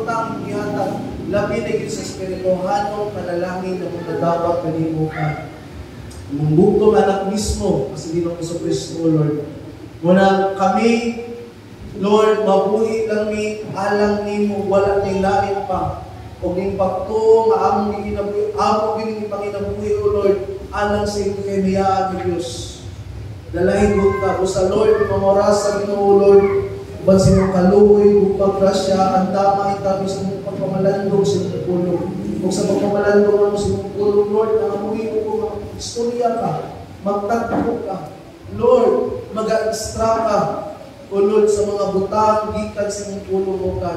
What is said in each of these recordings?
butang gihatag labi na gyud sa espirituhanong panalangin na magdadawat kanimo ka. Munggutom anak mismo kasi Ginoong Kristo, Lord. Muna kami, Lord, mabuhi lang mi alang nimo, wala ning lain pa. O ning pagto nga among ginabuhi, amo gining panginabuhi, O Lord, alang sa imo kay miyaan ni Dios. Dalahin mo ka sa Lord, mamoras sa Ginoo, Lord. Uban sa iyong kaluoy, upang grasya, ang tama itabi sa mong pagpamalandong sa iyong pulong. Kung sa pagpamalandong mo sa iyong pulong, Lord, nangamuhi ko mga istorya ka, magtagpo ka. Lord, mag-a-extra ka, O Lord, sa mga butang, gikan sa iyong pulong mo ka.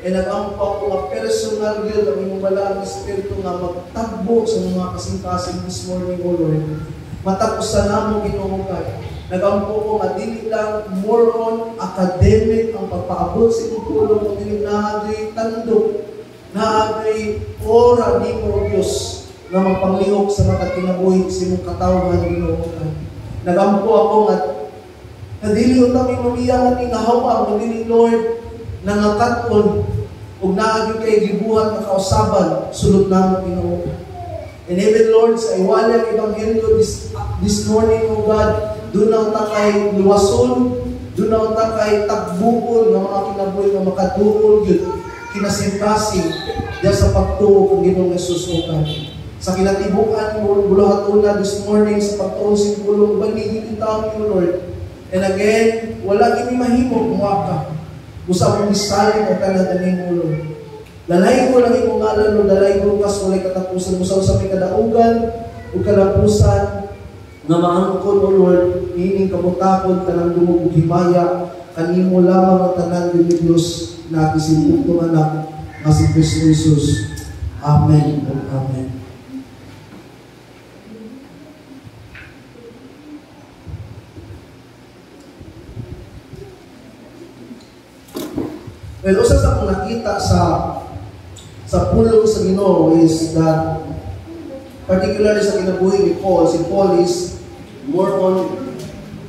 E nag-ampaw ko nga personal yun, ang iyong malaking espiritu nga magtagbo sa mga kasing-kasing this morning, O Lord. Matapusan na mo Ginoo ka. Nag-ampo ko nga dili lang more on academic ang pagpaabot sa iyong pulong mo, dili naagay tandok, naagay ora ni mo Diyos na magpanglihok sa mga kinabuhi sa iyong katawan, Ginoo ka. Nag-ampo ako nga na dili o kami mamiyangan ni nga hawang, dili Lord, nangakat-on ug naagi kay gibuhat na kausaban sulod namo Ginoo. And even Lord, sa iwalang ebanghelyo this morning, O God, doon na ta kay luwason, doon na ta kay tagbuon ng mga kinabuhi nga makatuol yun kinasing-kasing diya sa pagtuo kung Ginoong Jesus, O God. Sa kinatibukan mo bulahatuna this morning sa pagtuo sa pulong baligid itaw niyo, Lord. And again, wala kini mahimo kung waka. Usa mong misalin o taladanin mo, Lord. Dalay ko lang imong ngalan, Lord. Dalay ko kas walay katapusan mo sa may kadaugan o kalapusan nga maangkon, O Lord, ining kabutakon kanang dumog himaya kanimo lamang ang tanan ni Dios na isimputong anak nga si Kristo Jesus. Amen. Amen. Well, usa sa akong nakita sa pulong sa Ginoo is that particularly sa kinabuhi ni Paul, si Paul is more on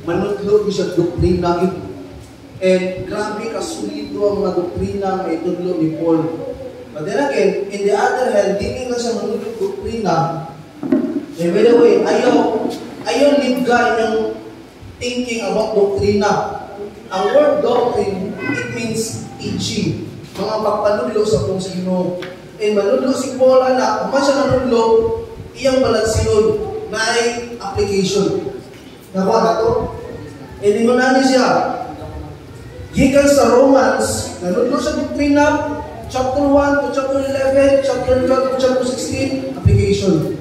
manudlo siya doktrina and grabe kasulido ang mga doktrina nga itudlo ni Paul. But then again, in the other hand, hindi nga siya manudlo doktrina. And by the way, ayaw libga yung thinking about doktrina. Ang word doctrine, it means teaching. Mga pagpanudlo sa kung sa Ginoo. And manudlo si Paul, anak, kung man siya manudlo, iyang balansiyon na ay application. Nakuha na ito? E di mo na siya. Gikan sa Romans, nanudlo sa doktrina, chapter 1 to chapter 11, chapter 12 to chapter 16, application.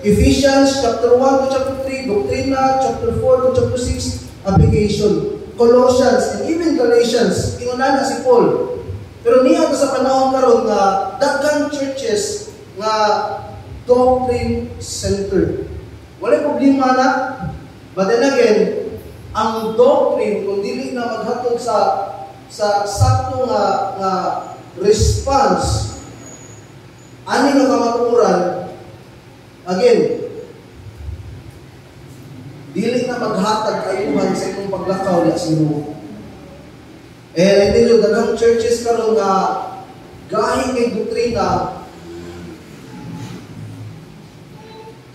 Ephesians, chapter 1 to chapter 3, doktrina, chapter 4 to chapter 6, application. Colossians, and even Galatians, inuna na si Paul. Pero niya sa panahon karon nga daghang churches nga doctrine center. Wala problema na. But then again, ang doctrine kung dili na maghatod sa sakto nga response ani nga kamaturan, again, dili na maghatag kayuhan sa imong paglakaw na sino. I tell you, daghang churches karon nga gahi kay doktrina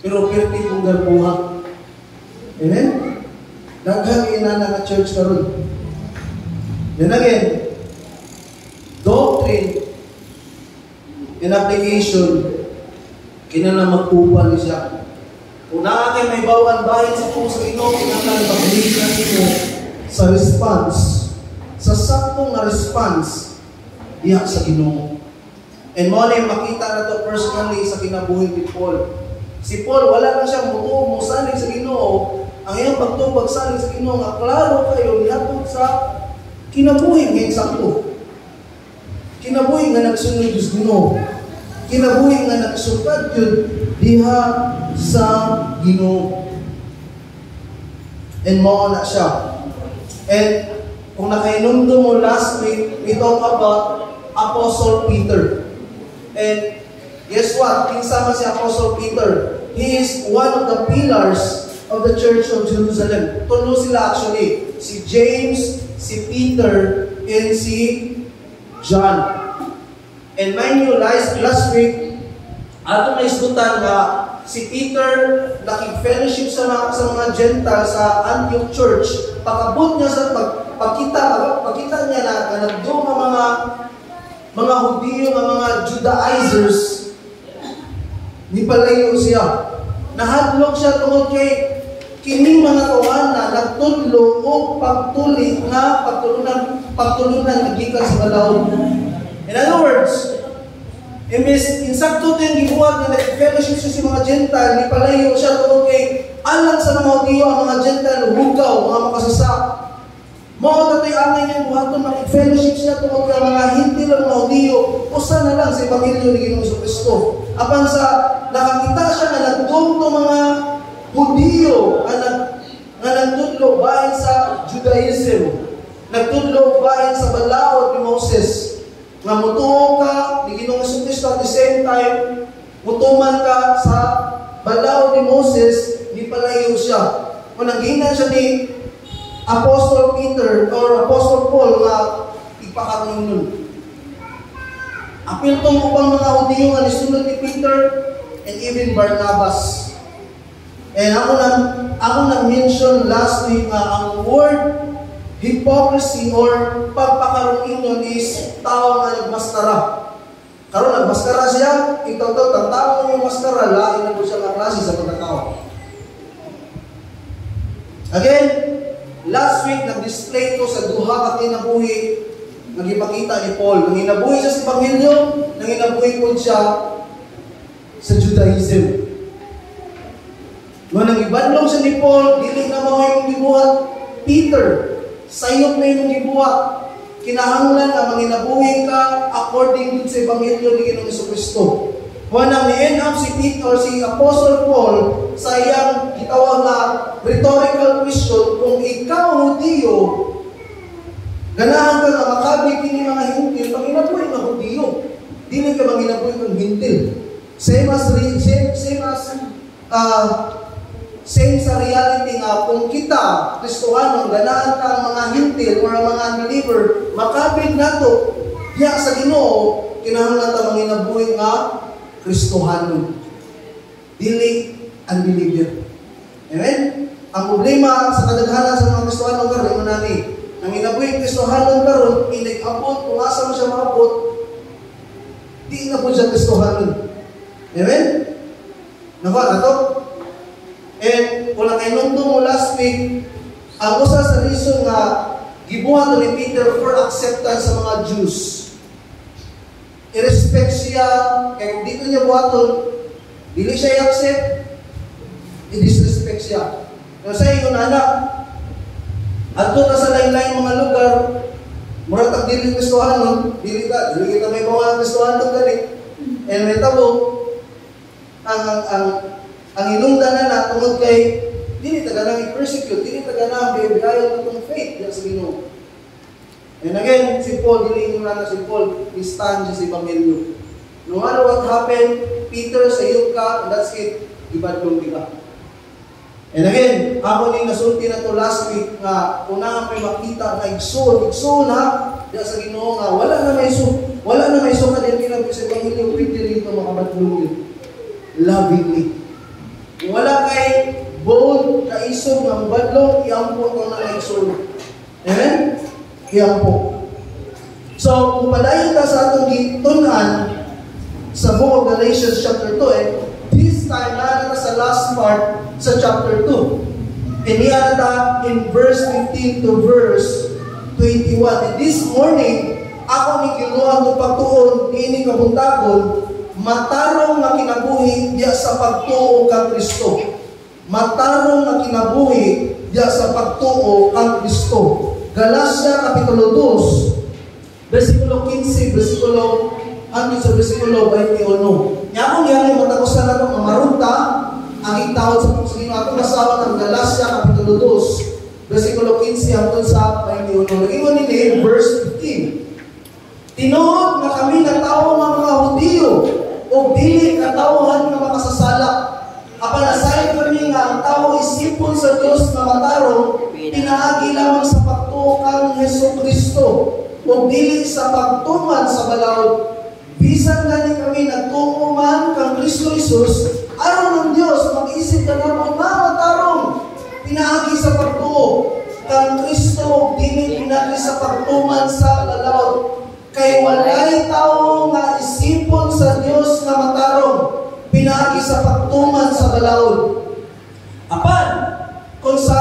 pero perti kung garbuha. Amen? Daghang inana nga church karon. Then again, doctrine in application kinala magtupan ni siya. Kung nakakay may bawan bahin sa kung sa Ginoo, kinala pag-believe na nimo sa response, sa saktong na response diha sa Ginoo. And mo na makita na to personally sa kinabuhi ni Paul. Si Paul, wala na siyang mutuo, musalig sa Ginoo. Ang iyang pagtubag salig sa Ginoo, nga klaro kayo, nihatod sa kinabuhi ngayon sakto. Kinabuhi nga nagsunod sa Ginoo. Kinabuhi nga nagsugad yun diha sa Ginoo. And mao na siya. And kung nakainundo mo last week, we talk about Apostle Peter. And guess what? Kinsama si Apostle Peter. He is one of the pillars of the Church of Jerusalem. Tulo sila actually. Si James, si Peter, and si John. And mind you, last week, ato na isgutan nga si Peter nakig-fellowship sa mga Gentiles sa Antioch Church. Pagabot niya sa pagkita niya na nagdo mga Hudiyo, mga Judaizers, ni palayo siya. Nahadlok siya tungod kay kini mga tuwan na nagtudlo o pagtuli nga pagtulunan nagikan sa balaod. In other words, insakto ito yung gibuhat na nag-fellowship siya sa mga Gentile, ni palayo siya tungod kay alang sa mga Hudiyo ang mga Gentile, hugaw, mga makasasa. Mao na ito'y angay niyang buhaton, mag-fellowship siya tungod kay mga hintil ang mga Hudiyo, usa na lang sa Ebanghelyo ni Ginoong Kristo. Apan sa nakakita siya na nagdumto mga Hudiyo nga nagtudlo bahin sa Judaism, nagtudlo bahin sa balaod ni Moses, nga mutuo ka ni Ginoong Kristo at the same time mutuman ka sa balaod ni Moses, ni palayo siya. Kung naghinan siya ni Apostle Peter or Apostle Paul nga ipakaroon nun. Apil tong upang mga Hudiyo nga nisulod ni Peter and even Barnabas. And ako na mention last week nga ang word hypocrisy or pagpakaroon nun is tao nga nagmaskara. Karon nagmaskara siya, itaw ang tao yung maskara, lain na po siya nga klase sa pagkatao. Again, last week, nag-display ito sa duha ka kinabuhi nagipakita ni Paul. Nanginabuhi siya sa Ebanghelyo, nanginabuhi po siya sa Judaism. Nung nangibadlong siya ni Paul, dili na mo yung gibuhat Peter. Sayop na yung gibuhat. Kinahanglan na manginabuhi ka according to sa Ebanghelyo ni Ginoong Kristo. Kung nang ni-end up si Peter or si Apostle Paul sa iyang gitawag na rhetorical question, kung ikaw Hudiyo, ganahan ka na makabig kini mga hintil, manginabuhi ng Hudiyo. Dili ka manginabuhi ng hintil. Same sa reality nga, kung kita, Kristohanong, ganahan ka ang mga hintil or ang mga unbeliever, makabig na to, diya sa Ginoo, kinahanglan ta manginabuhi nga Kristohanon. Dili unbeliever. Amen? Ang problema sa kadaghanan sa mga Kristohanon karon, mo nani, nang inabuhi Kristohanon karon, inag-abot, kung asa mo siya maabot, di na po siya Kristohanon. Amen? Nakuha na to? And kung nakainundong mo last week, ang usa sa reason nga gibuhat ni Peter for acceptance sa mga Jews. I-respect siya, kaya dito niya buhaton, dili siya i-accept, i-disrespect siya. Kaya sa iyo anak, ato na sa lain-lain mga lugar, murag tag dili Kristohanon, dili kita may mga Kristohanon gani. And may tabo, ang inungdan na tungod kay dili taga nang i-persecute, dili taga nang bibigayon itong faith diya sa Ginoo. And again, si Paul, dili na si Paul, stand siya sa Ebanghelyo. No matter what happened, Peter sa iyo ka, and that's it, ibadlong ka. And again, ako ni nasulti na to last week nga unang may makita na igsoon ha diya sa Ginoo nga wala na may ka din kinabuhi sa Ebanghelyo, pwede rito makabadlong lovingly. Wala kay bold, kaisog, ng badlong, iyampo ito na igsoon. Amen? Iyampo. So, kung padayon ka sa atong gitunan sa book of Galatians chapter 2, this time na sa last part sa chapter 2. Iniya na in verse 15 to verse 21. And this morning, ako ni kinuha ng pagtuon, ini kabuntagon, matarong na kinabuhi diya sa pagtuo kang Kristo. Matarong na kinabuhi diya sa pagtuo kang Kristo. Galacia Kapitulo 2, versikulo 15, versikulo hanggang sa versikulo 21. Nyakong yan yung matakusan na itong mamarunta, ang itawad sa Pagsigino. Ako masawa ng Galacia Kapitulo 2, versikulo 15 hanggang sa 21. Nag-iwan nila, verse 15. Tinuod na kami na tao ng mga Hudiyo, o dili katawhan nga makasasala. Apan aside kami nga ang tao isipon sa Dios nga matarong, pinaagi lamang sa pagtuo kang Hesus Kristo, o dili sa pagtuman sa balaod. Jesus, aron ng Dios mag-isip ka namon matarong pinaagi sa pagtuo kang Kristo dili pinaagi sa pagtuman sa lalawod. Kay walay tao nga isipon sa Dios nga matarong pinaagi sa pagtuman sa balaod. Apan kung sa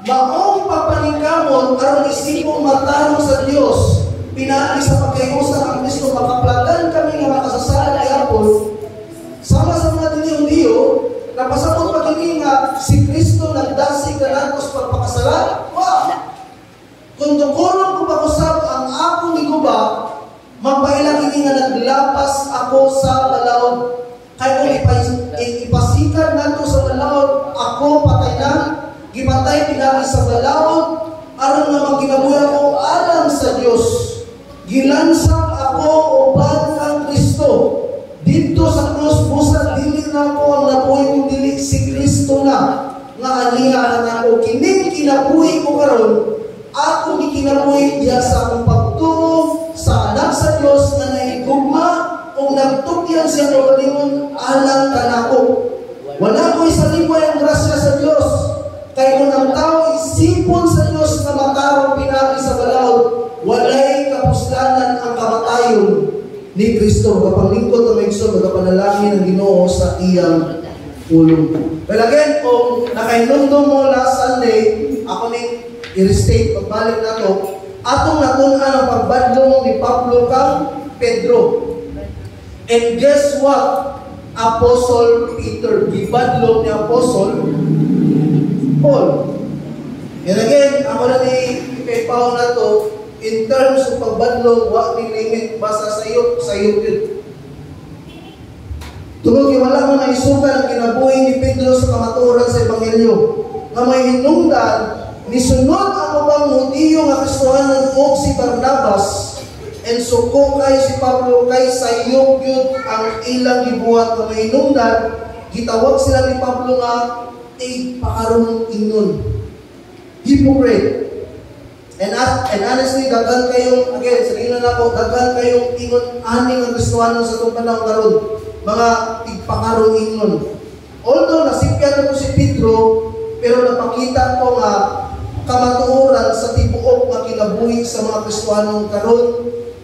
maong papaningkamon aron isipon matarong sa Dios pinaagi sa pagkayusa kang Kristo makaplagan kami nga makasasala ay apol sama sa mga diniyo napasabot pa kini nga si Kristo nagdasig kanatos pagpakasala. Wow! Kung dukolon ko pag-usap ang akong giguba, magpailang ini nga naglapas ako sa balaod. Kaya kung ipasikan nato sa balaod, ako patay na, gipatay pinagi sa balaod, aron nga magkinabuhi ako alam sa Dios. Gilansang ako uban ng Kristo. Dito sa krus busa dili na ako ang nabuhi kung dili si Kristo na nga aniya na ako kining kinabuhi ko karon ako gikinabuhi diya sa akong pagtuo sa anak sa Dios na naigugma o nagtukyan siya ng kalingon alang kanako. Wala ko isalibay ang grasya sa Dios kay kung ang tao isipon sa Dios na matarong pinagi sa balaod walay kapuslanan ang kamatayon ni Kristo. Kapaglingkod ang Igsoon, magapanalangin ang Ginoo sa iyang ulong. Well again, kung nakainundong mo last Sunday, ako ni i-restate, pagbalik na to, atong natunan ang pagbadlong ni Pablo kang Pedro. And guess what? Apostle Peter, gibadlong ni Apostle Paul. And again, ako na ni ipaipaw na to, in terms of pagbadlong, wag ni limit, basta sayop yun. Tungkol wala mo na isukan ang kinabuhi ni Pedro sa kamaturan sa Ebanghelyo. Na may hinungdan, nisunod ang ubang Hudiyo nga Kristohanon o si Barnabas, and suko kay si Pablo kay sayop yun ang ilang gibuhat na may hinungdan, gitawag sila ni Pablo nga, pakaroon ingon. Hypocrite. And honestly, daghan kayong, again, sarili na ako, daghan kayong ingon, aning ang Kristohanon sa itong panahon karon, mga tigpakarong ingon. Although, nasipyan ko si Pedro, pero napakita ko nga kamatuoran sa tibuok nga kinabuhi sa mga Kristohanong karon,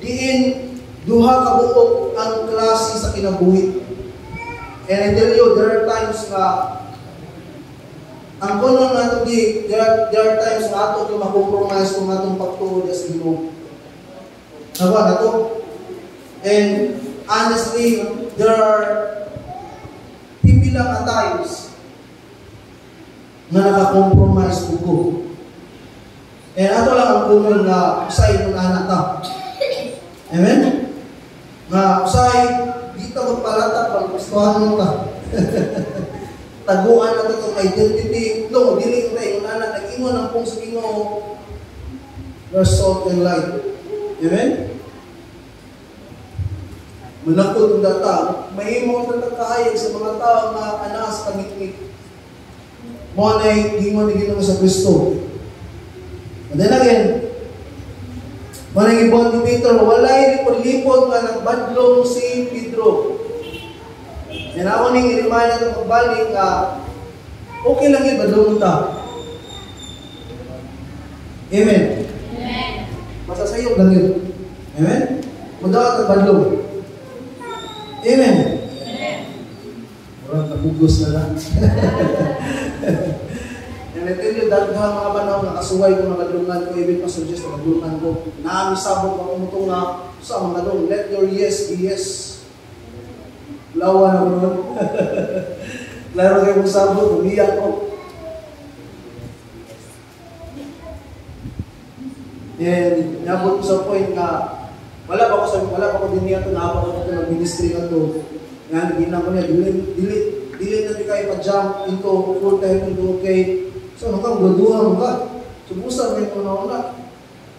diin, duha kabuok ang klase sa kinabuhi. And I tell you, there are times nga, ang konon nato di, there are times na ato ito makompromise kung atong pagtuod sa Ginoo. Nawa na to. And honestly, there are pipilang times na nakakompromise ko. And ato lang ang konon na usay ng anak ta. Amen? Na usay, dito magpalatak, pagpastuhan mo ta. Taguan na itong identity. No, dili ko tayo na nag-ingon ang pong sa Ginoo. There's salt and light. Amen? Malakot ang data. May imong natakahayag sa mga tao na anas pangitmit. Mo na gingon ni Ginoo sa Kristo. And then again, mo na ibon ni Peter, walay lipod-lipod nga nagbadlong si Pedro. And ako nang i-remind natin pagbalik ka, okay lang yun, badlong ta. Amen? Amen. Masasayok lang yun. Amen? Madawa ka badlong. Amen? Amen. Orang kabugos na lang. And I tell you, dahil mga panahon, nakasuway ko na badlungan ko, even pa suggest na badlungan ko, naamisabog ako mo itong sa mga dong, let your yes be yes. Lawa na ko naman. Laro kayo mong sabot, umiyak ko. And nabot ko sa point na wala pa ko din niya ito, naapa ko ito ng ministry na ito. Yan, ginang ko niya, dili na kayo pa-jump into full-time into okay. So, nakaguduhan mo ka. Subusan mo yung una-una.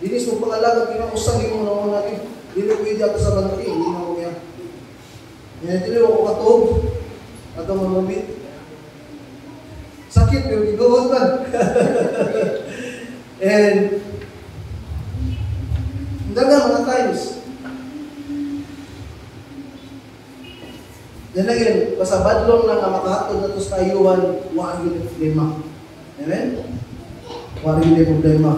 Dinis mo pangalaga, pinakusang yung una-una. Dili pwede ako sa banti, hindi na ko niya. Yan, dili ako katog. Atong mamamit. Sakit, pero ginuhod man. And, daga mga times. Yan lang yun. Basta badlong lang na makahatod na ito sa kayuhan, wala yung problema. Amen? Wala yung problema.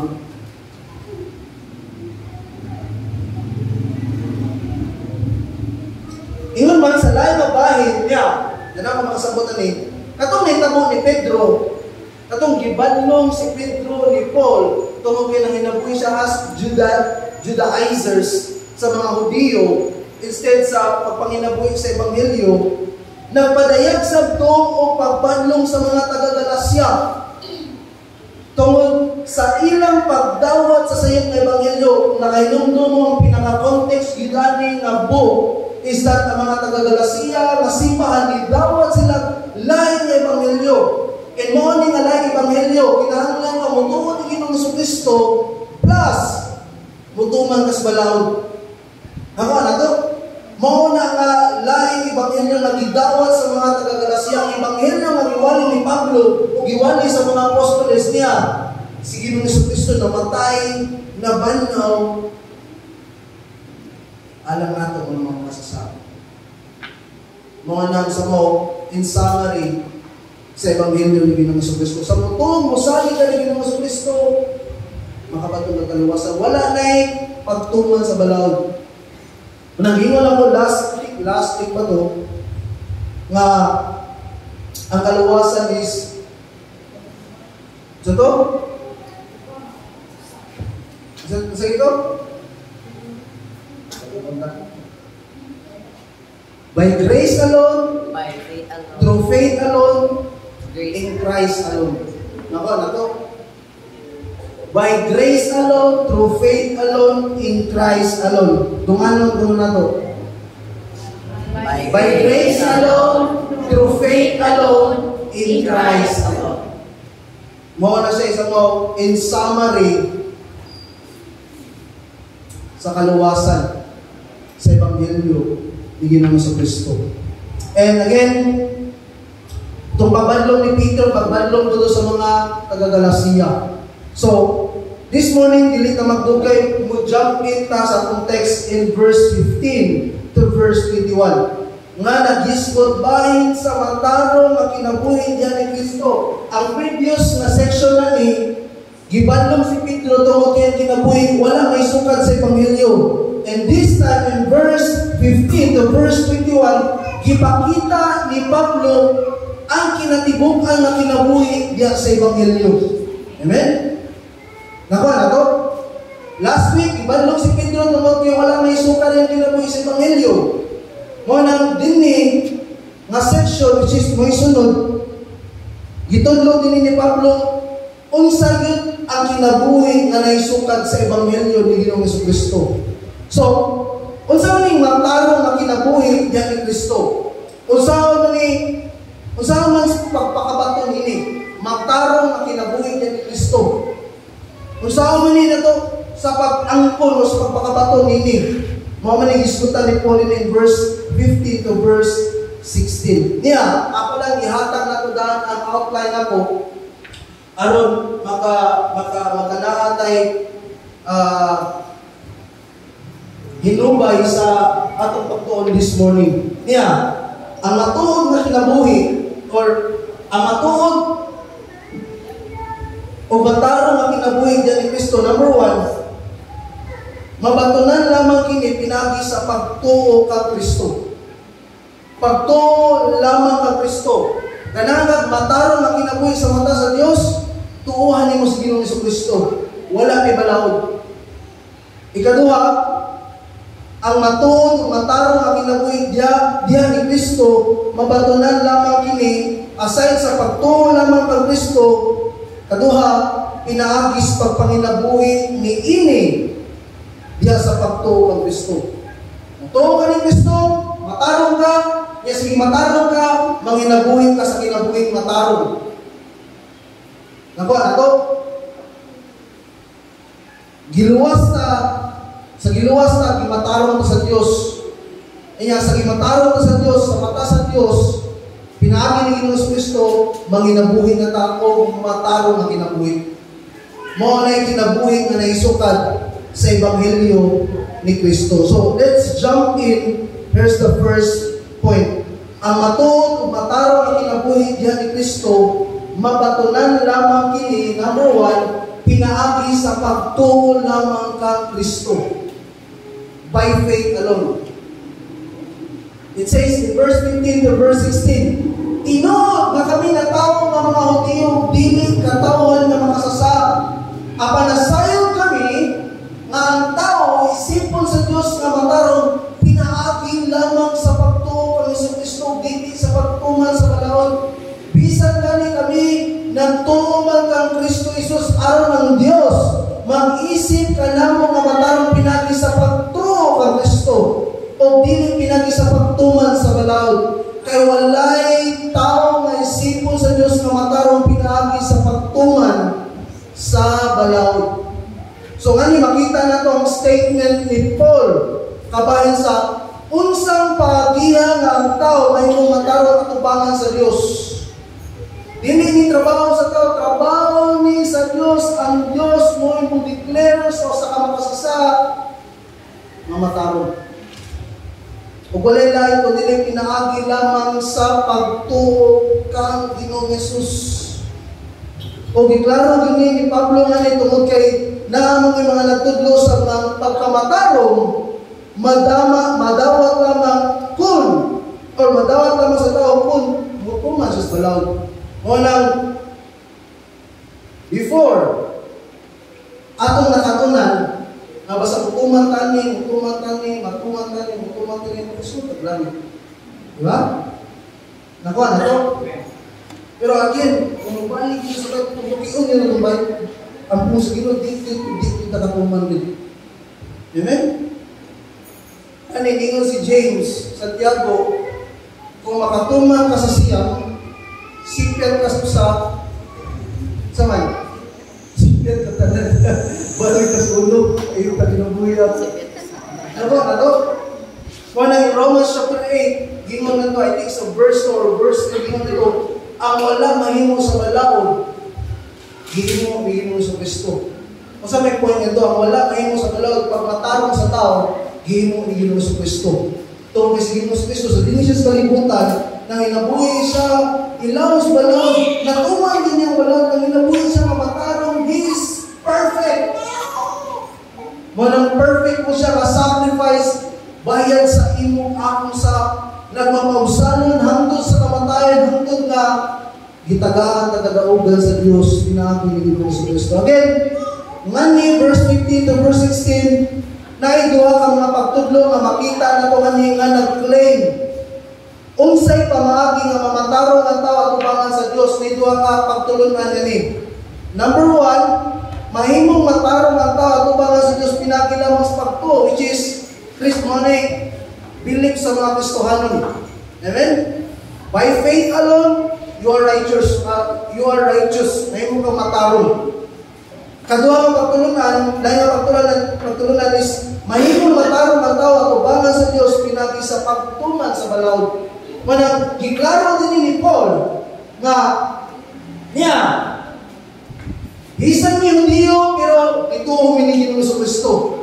Ingon man sa lain na bahin niya, yan ako makasabutan eh, katong nitabo ni Pedro, katong gibadlong si Pedro ni Paul, tungkol ng hinabuhi siya as Judaizers sa mga Hudiyo, instead sa pagpanginabuhi sa Ebanghelyo, nagpadayag sa to o pagbadlong sa mga taga-Galasya tungkol sa ilang pagdawat sa sayang na Ebanghelyo, na kainumdum mo ang pinaka-context gidani nga book is that ang mga taga-Galasya na simbahan ni dawat sila lain nga Ebanghelyo. And mo ni nga lain Ebanghelyo, kinahanglan nga mutuon ni Ginoong Kristo plus mutuman kas balawod. Ako na to. Mao na nga laing Ebanghelyo nga gidawat sa mga taga-Galasya, ang Ebanghelyo nga giwali ni Pablo o giwali sa mga apostoles niya. Si Ginoong Kristo namatay, nabanhaw, alam nato kung mga masasabi. Mga nang sa mo, in summary, sa Ebanghelyo ni Ginoong Kristo. Sa mutong, musali ka ni Ginoong Kristo, makabatong na kaluwasan. Wala na pagtuman sa balawd. Naghingon ako last week pa to, nga ang kaluwasan is so to? Sa ito? By grace alone, by faith alone, through faith alone, grace in Christ alone. Nako, nato. By grace alone, through faith alone, in Christ alone. Tunganon na to. By grace alone, through faith alone, in Christ alone. Mo na siya isa mo, in summary, sa kaluwasan, sa Ebanghelyo ni Ginoong Kristo. And again, itong pagbadlong ni Peter, pagbadlong dito sa mga taga-Galasya. So, this morning, dili ka magdugay, mo jump in ta sa context in verse 15 to verse 21. Nga nagisgot bahin sa mataro nga kinabuhi diyan ni Kristo. Ang previous na section na ni, gibadlong si Pedro tungkol kaya kinabuhi, wala may sukad sa Ebanghelyo. And this time, in verse 15 to verse 21, gipakita ni Pablo ang kinatibukan na kinabuhi diyan sa Ebanghelyo. Amen? Nakuha na to? Last week, ibadlong si Pedro tungkol kaya wala may sukad yung kinabuhi sa Ebanghelyo. Mo nang dinhi nga section which is mo isunod, gitudlo din ni Pablo unsa gyud ang kinabuhi nga naisukad sa Ebanghelyo ni Ginoong Kristo. So, unsa man ning mataro nga kinabuhi diyan ni Kristo? Unsa man pagpakabaton ini? Mataro nga kinabuhi diyan ni Kristo. Unsa man ni nato sa pag-angkol o sa pagpakabaton ini? Mao man ning isgutan ni Paul in verse 15 to verse 16. Niya, ako lang ihatag na to daan ang outline ako aron makanaatay hinubay sa atong pagtuon this morning. Niya, ang matuod na kinabuhi or ang matuod o bataro nga kinabuhi diyan ni Kristo, number 1, mabatunan lamang kini pinagi sa pagtuo ka Kristo. Pagtuo lamang ka Kristo. Kanangag mataro nga kinabuhi sa mata sa Dios, tuuhan nimo sa Ginoong Kristo. Wala may balawod. Ikaduha, ang matuod ug mataro nga kinabuhi diya ni Kristo, mabatunan lamang kini aside sa pagtuo lamang ka Kristo. Kaduha, pinaagis pagpanginabuhi ni ini diya sa pagtuo kang Kristo. Tuo ka ni Kristo, matarong ka, niya sige matarong ka, manginabuhin ka sa kinabuhing matarong. Nakuha na to? Sa giluwas na, gimatarong ka sa Diyos. Kaya sa gimatarong ka sa Diyos, sa mata sa Diyos, pinaagi ni Ginoong Kristo, manginabuhin na tao, matarong na kinabuhin. Mo na yung kinabuhin na naisukad sa Ebanghelyo ni Kristo. So, let's jump in. Here's the first point. Ang matuod ug matarong ang kinabuhi diha ni Kristo mabatunan lamang kini, number 1, pinaagi sa pagtuo lamang kang Kristo. By faith alone. It says in verse 15 to verse 16, Tinuod nga kami na tao nga mga Hudiyo, dili katawhan nga makasasa. Apanasayon kami nga ang tao isipon sa Dios nga matarong pinaagi lamang sa pagtuo kang Kristo, dili sa pagtuman sa balaod. Bisan gani kami nagtuman kang Kristo Jesus aron ng Dios, mag-isip ka namo nga matarong pinagi sa pagtuo kang Kristo o dili pinagi sa pagtuman sa balaod. Kay walay tao nga isipon sa Dios nga matarong pinagi sa pagtuman sa balaod. So ngani makita nato ang statement ni Paul kabahin sa unsang paagihan nga ang tao may matarong atubangan sa Dios. Dili ni trabaho sa tao, trabaho ni sa Dios. Ang Dios mo yung declare sa kamakasasa mamatarong. Ug walay lain ko dili pinaagi lamang sa pagtuo kang Ginoong Hesus. O giklaro gini ni Pablo nga ni tungod kay naamong mga nagtudlo sa pagkamatarong madawat lamang kun or madawat lamang sa tao kun mutuman sa balaod. Ngunang before atong nakatunan nga basta mutuman tani kusog lang. Di ba? Nakuha na to. Pero again, kung balik sa tubukion nila ng bayan, ang puso Ginoo dito nakatuman din. Amen? Kaningon si James Santiago, kung makatuman ka sa siyam, sipyan ka sa man. Sipyan ka tanan. Balik ka sa ulo. Ayun ka ginabuya. Ano ba? Ano? Kung in Romans chapter 8, gingon na to, I think sa verse 2 or verse 3, gingon na to, ang wala mahimo sa balaod, gihimo sa Kristo. Kung sa may point nito, ang wala mahimo sa balaod, pag matarong sa tao, gihimo sa Kristo. Ito kasi gihimo sa Kristo, sa dinisya sa kalibutan, nang inabuhi siya, ilaw sa balaod, natuman din niyang balaod, nang inabuhi siya matarong, He is perfect. Walang perfect mo siya ka-sacrifice, bayad sa imo akong sa nagmamausanon hangtod sa kamatayan, hangtod na gitagaan na kadaugan sa Dios pinaagi ni Ginoong Kristo. Again, ngani verse 15 to verse 16, naiduha ka mga pagtudlo nga makita na to nga nag-claim unsay pamaagi nga mamatarong ang tao atubangan sa Dios. Naiduha ka pagtulon nga nini. Number 1, mahimong matarong ang tao atubangan sa Dios pinagi lamang sa pagtuo, which is Christmonic, believe sa mga Kristohanon. Amen? By faith alone, you are righteous. Mahimong kang matarong. Kaduha ang pagtulunan, dahil ang pagtulunan is mahimong matarong ang tao atubangan sa Dios pinagi sa pagtuman sa balaod. Manang giklaro din ni Paul nga niya bisan mi Hudiyo pero ituo mi ni Ginoong Kristo.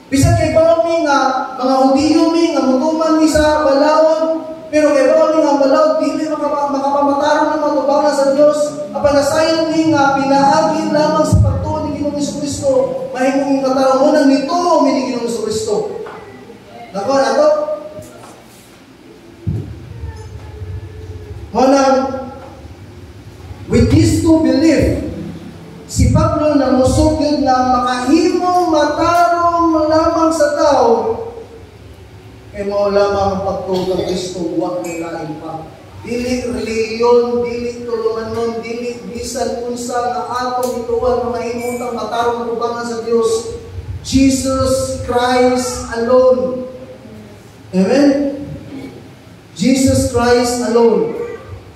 Bisan kay bawo mi nga mga Hudiyo mi nga mutuman mi sa balaod, pero kay bawo mi nga balaod dili makapamatarong ng matubangan sa Dios. Apanasayon mi nga pinaagi lamang sa pagtuo ni Ginoong Kristo, mahimong matarong nang nituo mi ni Ginoong Kristo. Nako ato. Manang with this to believe, si Pablo na musugid na makahimo matarong lamang sa tao, kay mao lamang ang pagtuo kang Kristo, wa kay lain pa. Dili reliyon, dili tulumanon, dili bisan unsa nga atong ituan nga mahimutang matarong tubangan sa Dios. Jesus Christ alone. Amen? Jesus Christ alone.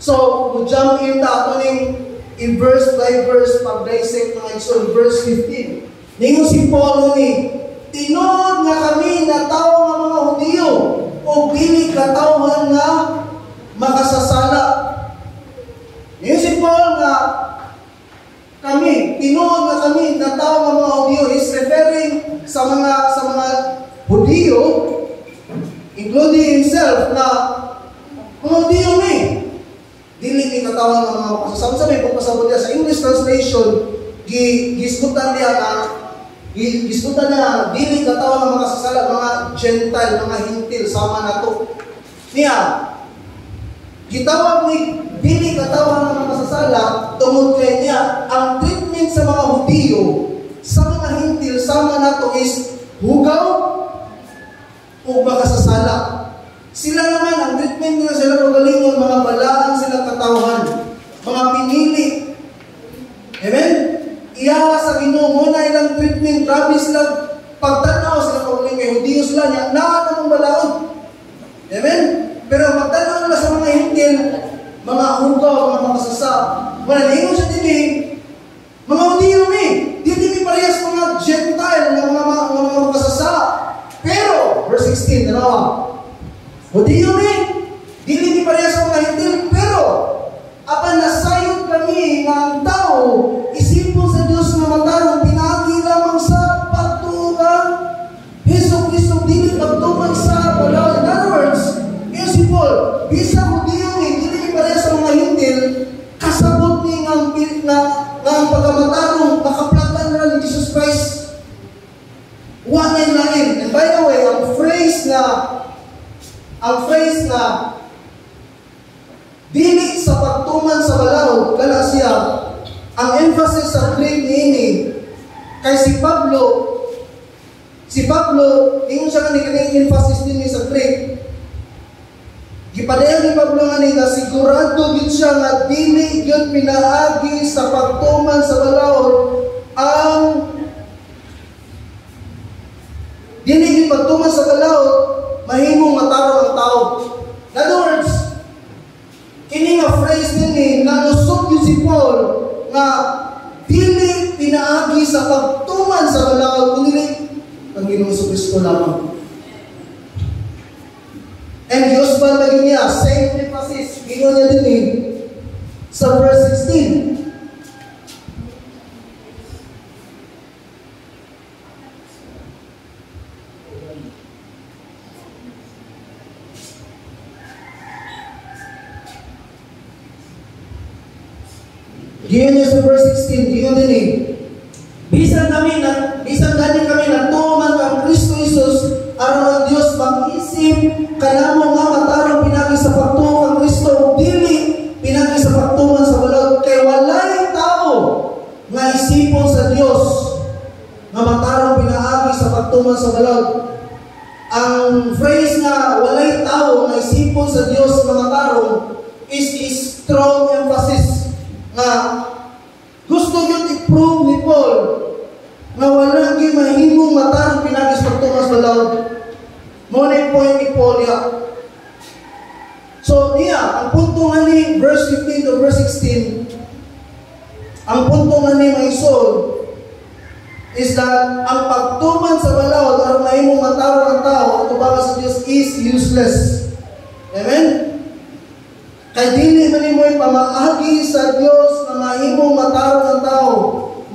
So, we'll jump in ato in verse by verse, pag-dissect ng Exodus, verse 15. Ningon si Paul ni, tinuod nga kami na tao nga mga Hudiyo, o dili katawhan nga makasasala. Ningon si Paul nga kami, tinuod nga kami na tao nga mga Hudiyo, is referring sa mga Hudiyo, including himself, na Mga Hudiyo mi. Dili ni katawan ng mga makasasama sa may pagpasabot niya sa English translation, gisgutan niya dili katawan ng mga makasasala, mga Gentile, mga Hintil, sama na to. Niya, gitawag ni dili katawan ng mga makasasala, tungod kay niya, ang treatment sa mga Hudiyo, sa mga Hintil, sama na to is hugaw o makasasala. Sila naman, ang treatment nila sila pagalingon, mga balaan sila katawhan, mga pinili. Amen? Iya sa Ginoo muna ilang treatment, grabe sila pagtanaw sila pagaling kay Hudiyo sila niya, naanong balaod. Amen? Pero pagtanaw nila sa mga Hintil, mga hugaw, mga makasasa, wala lingon siya din mga Hudiyo dito parehas mga Gentile, mga makasasa. Pero, verse 16, tanawa, Hudiyo dili ni parehas mga Hintil, pero apan nasayod kami nga ang tao isipon sa Dios nga matarong pinagi lamang sa pagtugang Hesus Kristo, dili pagtugang sa balaod. In other words, yung si Paul, bisa Hudiyo dili ni parehas sa mga Hintil, kasabot ni nga pagkamatarong makaplagan na ni Jesus Christ. Wanan lain. And by the way, ang phrase na dili sa pagtuman sa balaod, kana siya, ang emphasis sa Greek niini, kay si Pablo, ingon siya kaning emphasis din sa Greek. Gipadayon ni Pablo nga nila, sigurado gid siya nga dili gyud pinaagi sa pagtuman sa balaod ang dili gyud pagtuman sa balaod mahimong matarong ang tao. In other words, kini nga phrase din nanusok yun si Paul nga dili pinaagi sa pagtuman sa balaod kundi ang Ginoong Kristo lamang. And Diyos ba lagi niya, same emphasis, ginoon niya din sa verse 16. Ginoon niya sa verse 16, ginoon din bisan ganin kami na tuman ang Kristo Jesus, aron ang Diyos mag-isip kanamo nga matarong pinagi sa pagtuman Kristo, dili pinagi sa pagtuman sa balaod, kay walay tao nga isipon sa Dios nga matarong pinaagi sa pagtuman sa balaod. Ang phrase na walay tao nga isipon sa Dios nga matarong is strong emphasis nga gusto yun i-prove ni Paul nga walang mahimong matarong pinagi sa pagtuman sa balaod. Muna yung point ni Paul ya. So ang punto nga ni verse 15 to verse 16, ang punto nga ni Maisol is that ang pagtuman sa balaod aron mahimong matarong ang tao at tubangan sa Dios is useless. Amen? Kay dili man imo'y pamaagi sa Dios na mahimong matarong ang tao,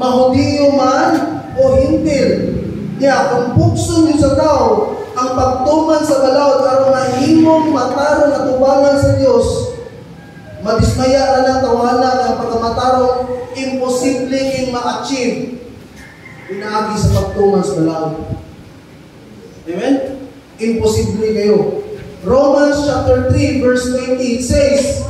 mahudiyo man o Hintil. Kung pukson yun sa tao ang pagtuman sa balaod aron mahimong matarong at tubangan sa Dios, madismaya na lang tawanan ang pagkamatarong imposible ing ma-achieve pinaagi sa pagtuman sa balaod. Amen? Imposible kayo. Romans chapter 3 verse 20, it says,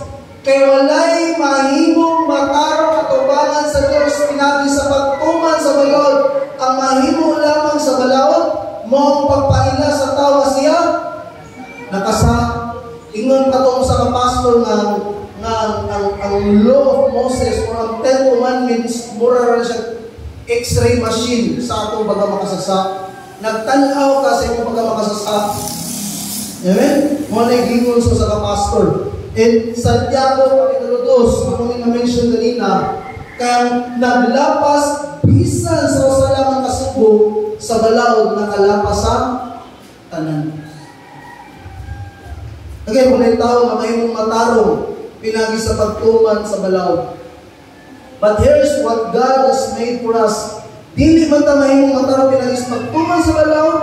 kay walay mahimong matarong at tubangan sa Dios pinagi sa pagtuman sa balaod, ang mahimo lamang sa balaod mo ang pagpaila sa tao siya nakasa ingon katong sa pastor nga ang law of Moses o ang 10 commandments mura ra siya x-ray machine sa atong baga makasasa. Nagtanaw ka sa imong baga makasasa. Amen? Mo na gingon sa pastor. In Santiago kapitulo 2, ako nga mention kanina, kaya naglapas bisan sa usalamang kasubo sa balaod na kalapas sa tanan. Again, kung yung tao na mayroong matarong pinagi sa pagtuman sa balaod. But here's what God has made for us. Dili man ta mahimong matarong pinagi sa pagtuman sa balaod.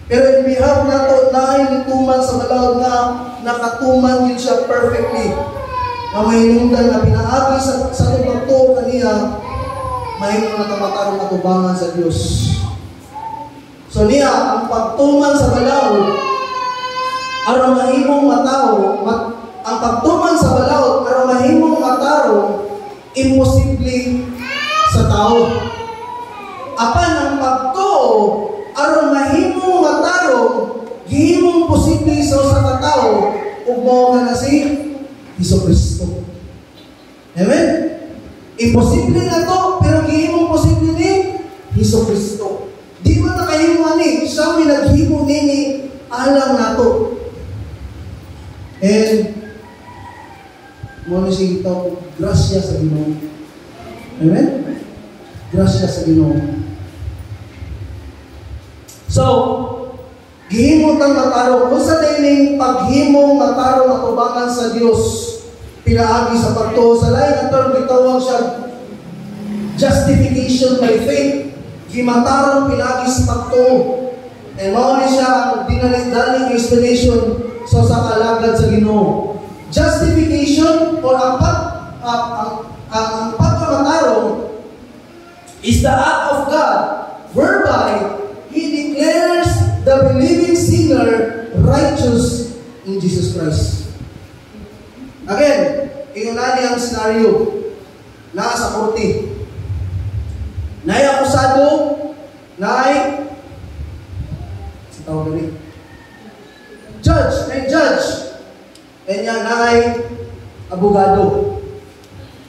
Pero in behalf nato na nituman sa balawod nga nakatuman yun siya perfectly. Na mahinungdan na pinaagi sa pagtuo kaniya, mahinungdan na tamatarong katubangan sa Diyos. So niya, ang pagtuman sa balawod, aron mahimong matao, ang pagtuman sa balawod, aron mahimong mataro, imposible sa tao. Apan ang pagtuo, aron mahimong mataro, gihimong posible sa usa ka tawo, ug mao nga na si Jesucristo. Amen? Imposible na to, pero gihimong posible ni Jesucristo. Di mo na kahimo ani, siya may naghimo nini alang nato. And mo na siya ito, grasya sa Ginoo. Amen? Grasya sa Ginoo. So, gihimo tang mataro. Kung sa dining paghimong mataro matubangan sa Dios, pinaagi sa pagtuo sa lain, ang term gitawag siya justification by faith. Gimatarong pinaagi sa pagtuo. And mao ni siya ang dinaling explanation sa kalagad sa Ginoo. Justification or ang pagkamataro is the act of God whereby He declares the believing sinner righteous in Jesus Christ. Again, inunani ang scenario na sa korte. Nay akusado, nay sa tawag gali. Judge, kanya nay abogado.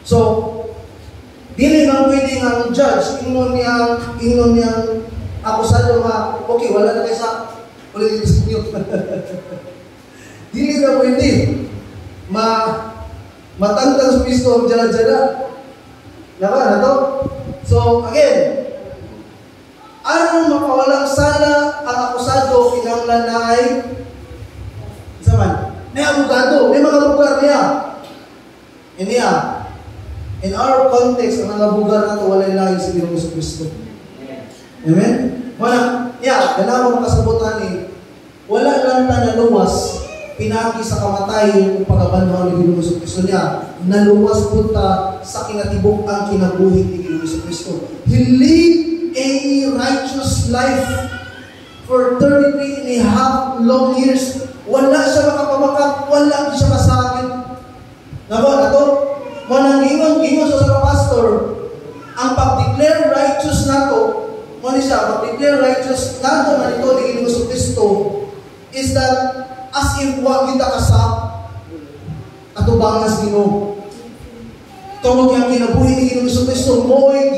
So, dili man pwede ang judge ingon niyang akusado nga, okay, wala na kayo sa ulit niyo. Dili na pwede matangtang sa pisto ang jala-jala. Naka na to? So, again, anong makawalang sala ang akusado kinanglan na ay may abogado, may mga lugar niya. In our context, ang mga lugar na ito, walay lahi sa Ginoo sa Kristo. Amen? Wala, ganang mga kasabutan wala lang na naluwas, pinagi sa kamatay yung pagkabanhaw ni Ginoo sa Kristo niya. Naluwas punta sa kinatibok ang kinabuhi ni Ginoo sa Kristo. He lived a righteous life for 33 and a half long years. Wala siya makapamakap, wala siya masakit. Naba na to? Manang gingon sa pastor, ang pag-declare righteous na to, pag-declare righteous na to na ito ni Ginoo sa Kristo, is that as if wa kita kasap atubangan sa Ginoo. Tungod ang kinabuhi ni Ginoo sa Kristo, mo'y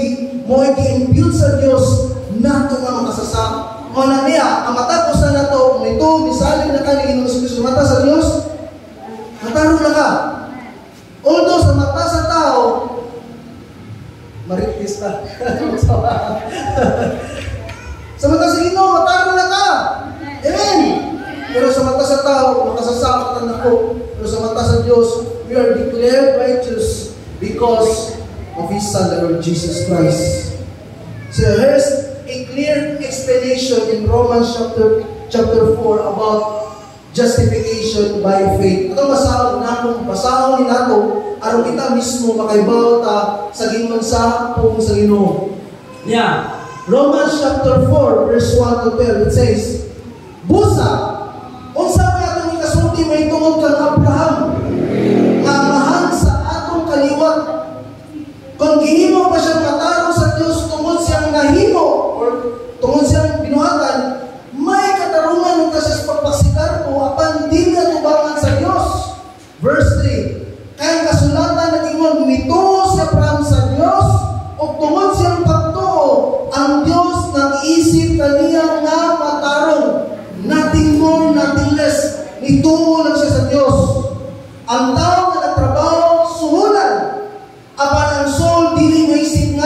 gi-impute sa Dios nato nga makasasap. Mana niya, ang matapos na nato, ito, misalin na ka ni Ginoo sa Kristo, mata sa Dios, mataro na ka. Although sa mata sa tao, maritis na. Sa mata sa Ginoo, mataro na ka. Amen. Pero sa mata sa tao, makasasakot na ako. Pero sa mata sa Diyos, we are declared righteous because of His Son, the Lord Jesus Christ. So here's a clear explanation in Romans chapter 4 about justification by faith. Ito basahon ni nato, aron kita mismo makaibaw ta sa gingon sa pong sa Ginoo. Yeah. Romans chapter 4 verse 1 to 12, it says, Busa, unsa may atong ikasulti may tungod kang Abraham, nga mahal sa atong kaliwat, kung gihimo pa siyang mataro sa Diyos tungod siyang nahimo or tungod siyang binuhatan, may katarungan ka sa pagpaksikar ko apan di na tubangan sa Diyos. Verse 3, kaya kasulatan na ingon, mituo si Abraham sa Diyos o tungod siyang pagtuo, ang Diyos nag-iisip kaniya nga matarong. Nothing more, nothing less. Mituo lang siya sa Diyos. Ang tao na nagtrabaho, suhulan. Apan ang soul, dili may isip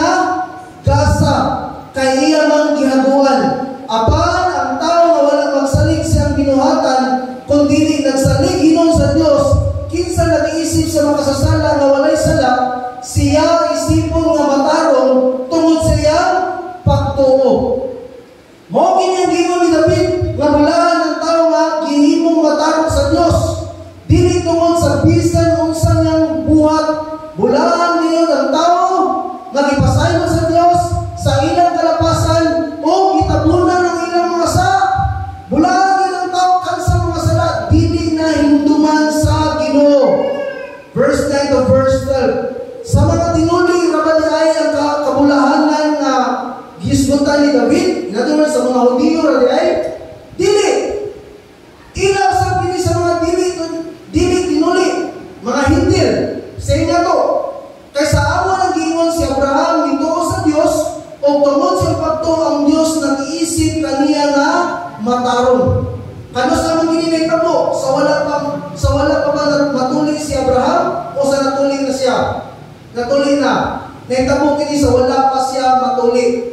natuli na. Naitabo kini sa wala pa siya matuli.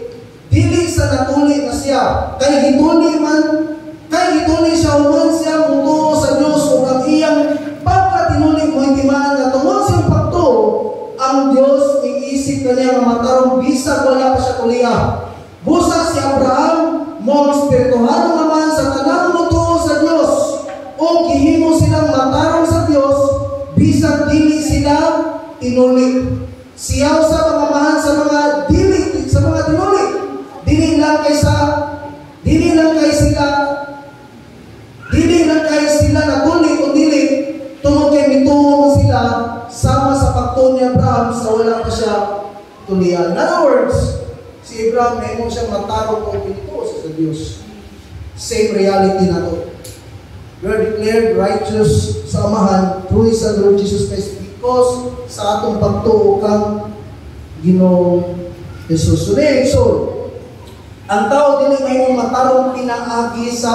Dili sa natuli na siya. Kay gituli siya human siya mutuo sa Dios ug ang iyang pagkatinuli mo hikimaan nga tungod sa pagtuo ang Dios iisip kaniya nga matarong bisag wala pa siya tuliya. Busa si Abraham mo espirituhan naman sa tanang mutuo sa Dios o gihimo silang matarong sa Dios bisag dili sila tinuli. Siyaw sa pamamahan sa mga tinuli. Dili lang kay sila natuli o dili tungod kay mituo sila sama sa pagtuo ni Abraham sa wala pa siya tulian. In other words, si Abraham na mo siyang matarong o pinituo sa Diyos. Same reality na to. We are declared righteous sa Amahan through His Son Lord Jesus Christ because sa atong pagtuo kang Ginoong Jesus. So, ang tao dili mahimong matarong pinaagi sa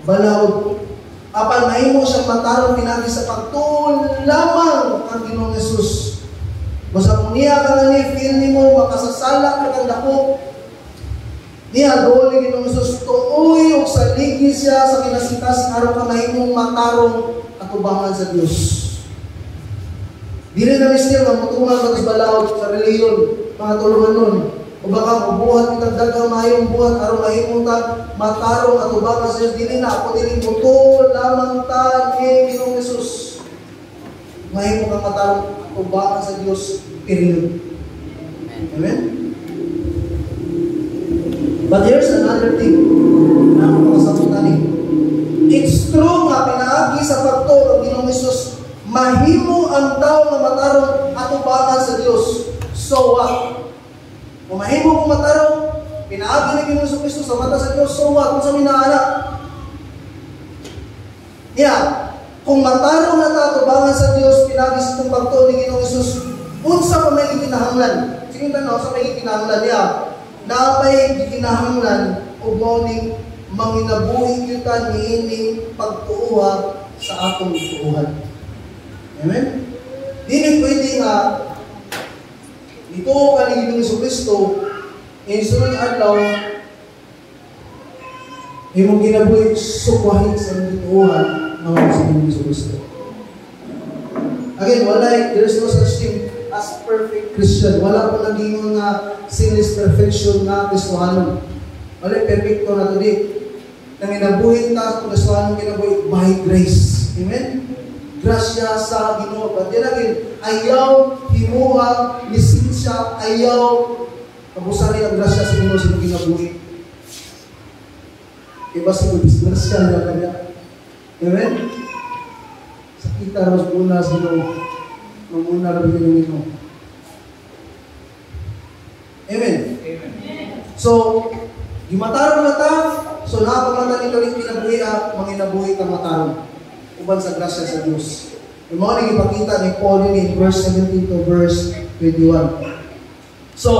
balaod. Apan mahimo siyang matarong pinaagi sa pagtuo lamang kang Ginoong Jesus. Basta kung niya ka nga feel nimo makasasalak ka kang dako. Niya doli Ginoong Jesus tuoy og saligi siya sa kinasitas aron ka mahimong matarong atubangan sa Dios. Dili na mister nga mutungan sa balaod sa reliyon mga tulungan nun. O baka mabuhat kitang dagang mayong buhat aron mahimong ta matarong atubangan sa Dios. Dili na ako dili mutuo lamang ta ni Ginoong Jesus. Mahimong kang matarong atubangan sa Dios. Period. Amen? But here's another thing na ako makasabutan ni. It's true nga pinaagi sa pagtuo ng Ginoong Jesus. Mahimo ang tao na matarong atubangan sa Dios. So what? Kung mahimo kong matarong, pinaagi ni Ginoong Kristo sa mata sa Dios. So what? Kung sa minaanak. Kung matarong na atubangan sa Dios, pinaagi sa itong pagtuo ni Ginoong Jesus, unsa pa may ikinahanglan? Sige tanaw, sa may ikinahanglan na may ikinahanglan o morning manginabuhi kita niining pagtuuha sa atong tuuhan. Amen? Dili pwede nga dito kaligid ng Kristo sunod adlaw imong ginabuhi sukwahin sa tuuhan ng Kristo. Again, there's no such thing as perfect Christian. Wala po naging nga sinless perfection na Kristohanon. Wala perfecto na ito di. Nanginabuhin ta kung Kristohanon kinabuhi by grace. Amen? Grasya sa Ginoo. But then again, ayaw himuha, lisensya, ayaw kabusari ang grasya sa Ginoo sa kinabuhi. Iba sa disgrasya na kanya. Amen? Sa kita ros muna sa Ginoo. Mamuna rin yung Ginoo. Amen? Amen. So, gimatarong na ta, so nakapamata ni kaling kinabuhi manginabuhi ka matarong. Uban sa grasya sa Diyos. Yung mga nang ipakita ni Paul in verse 17 to verse 21. So,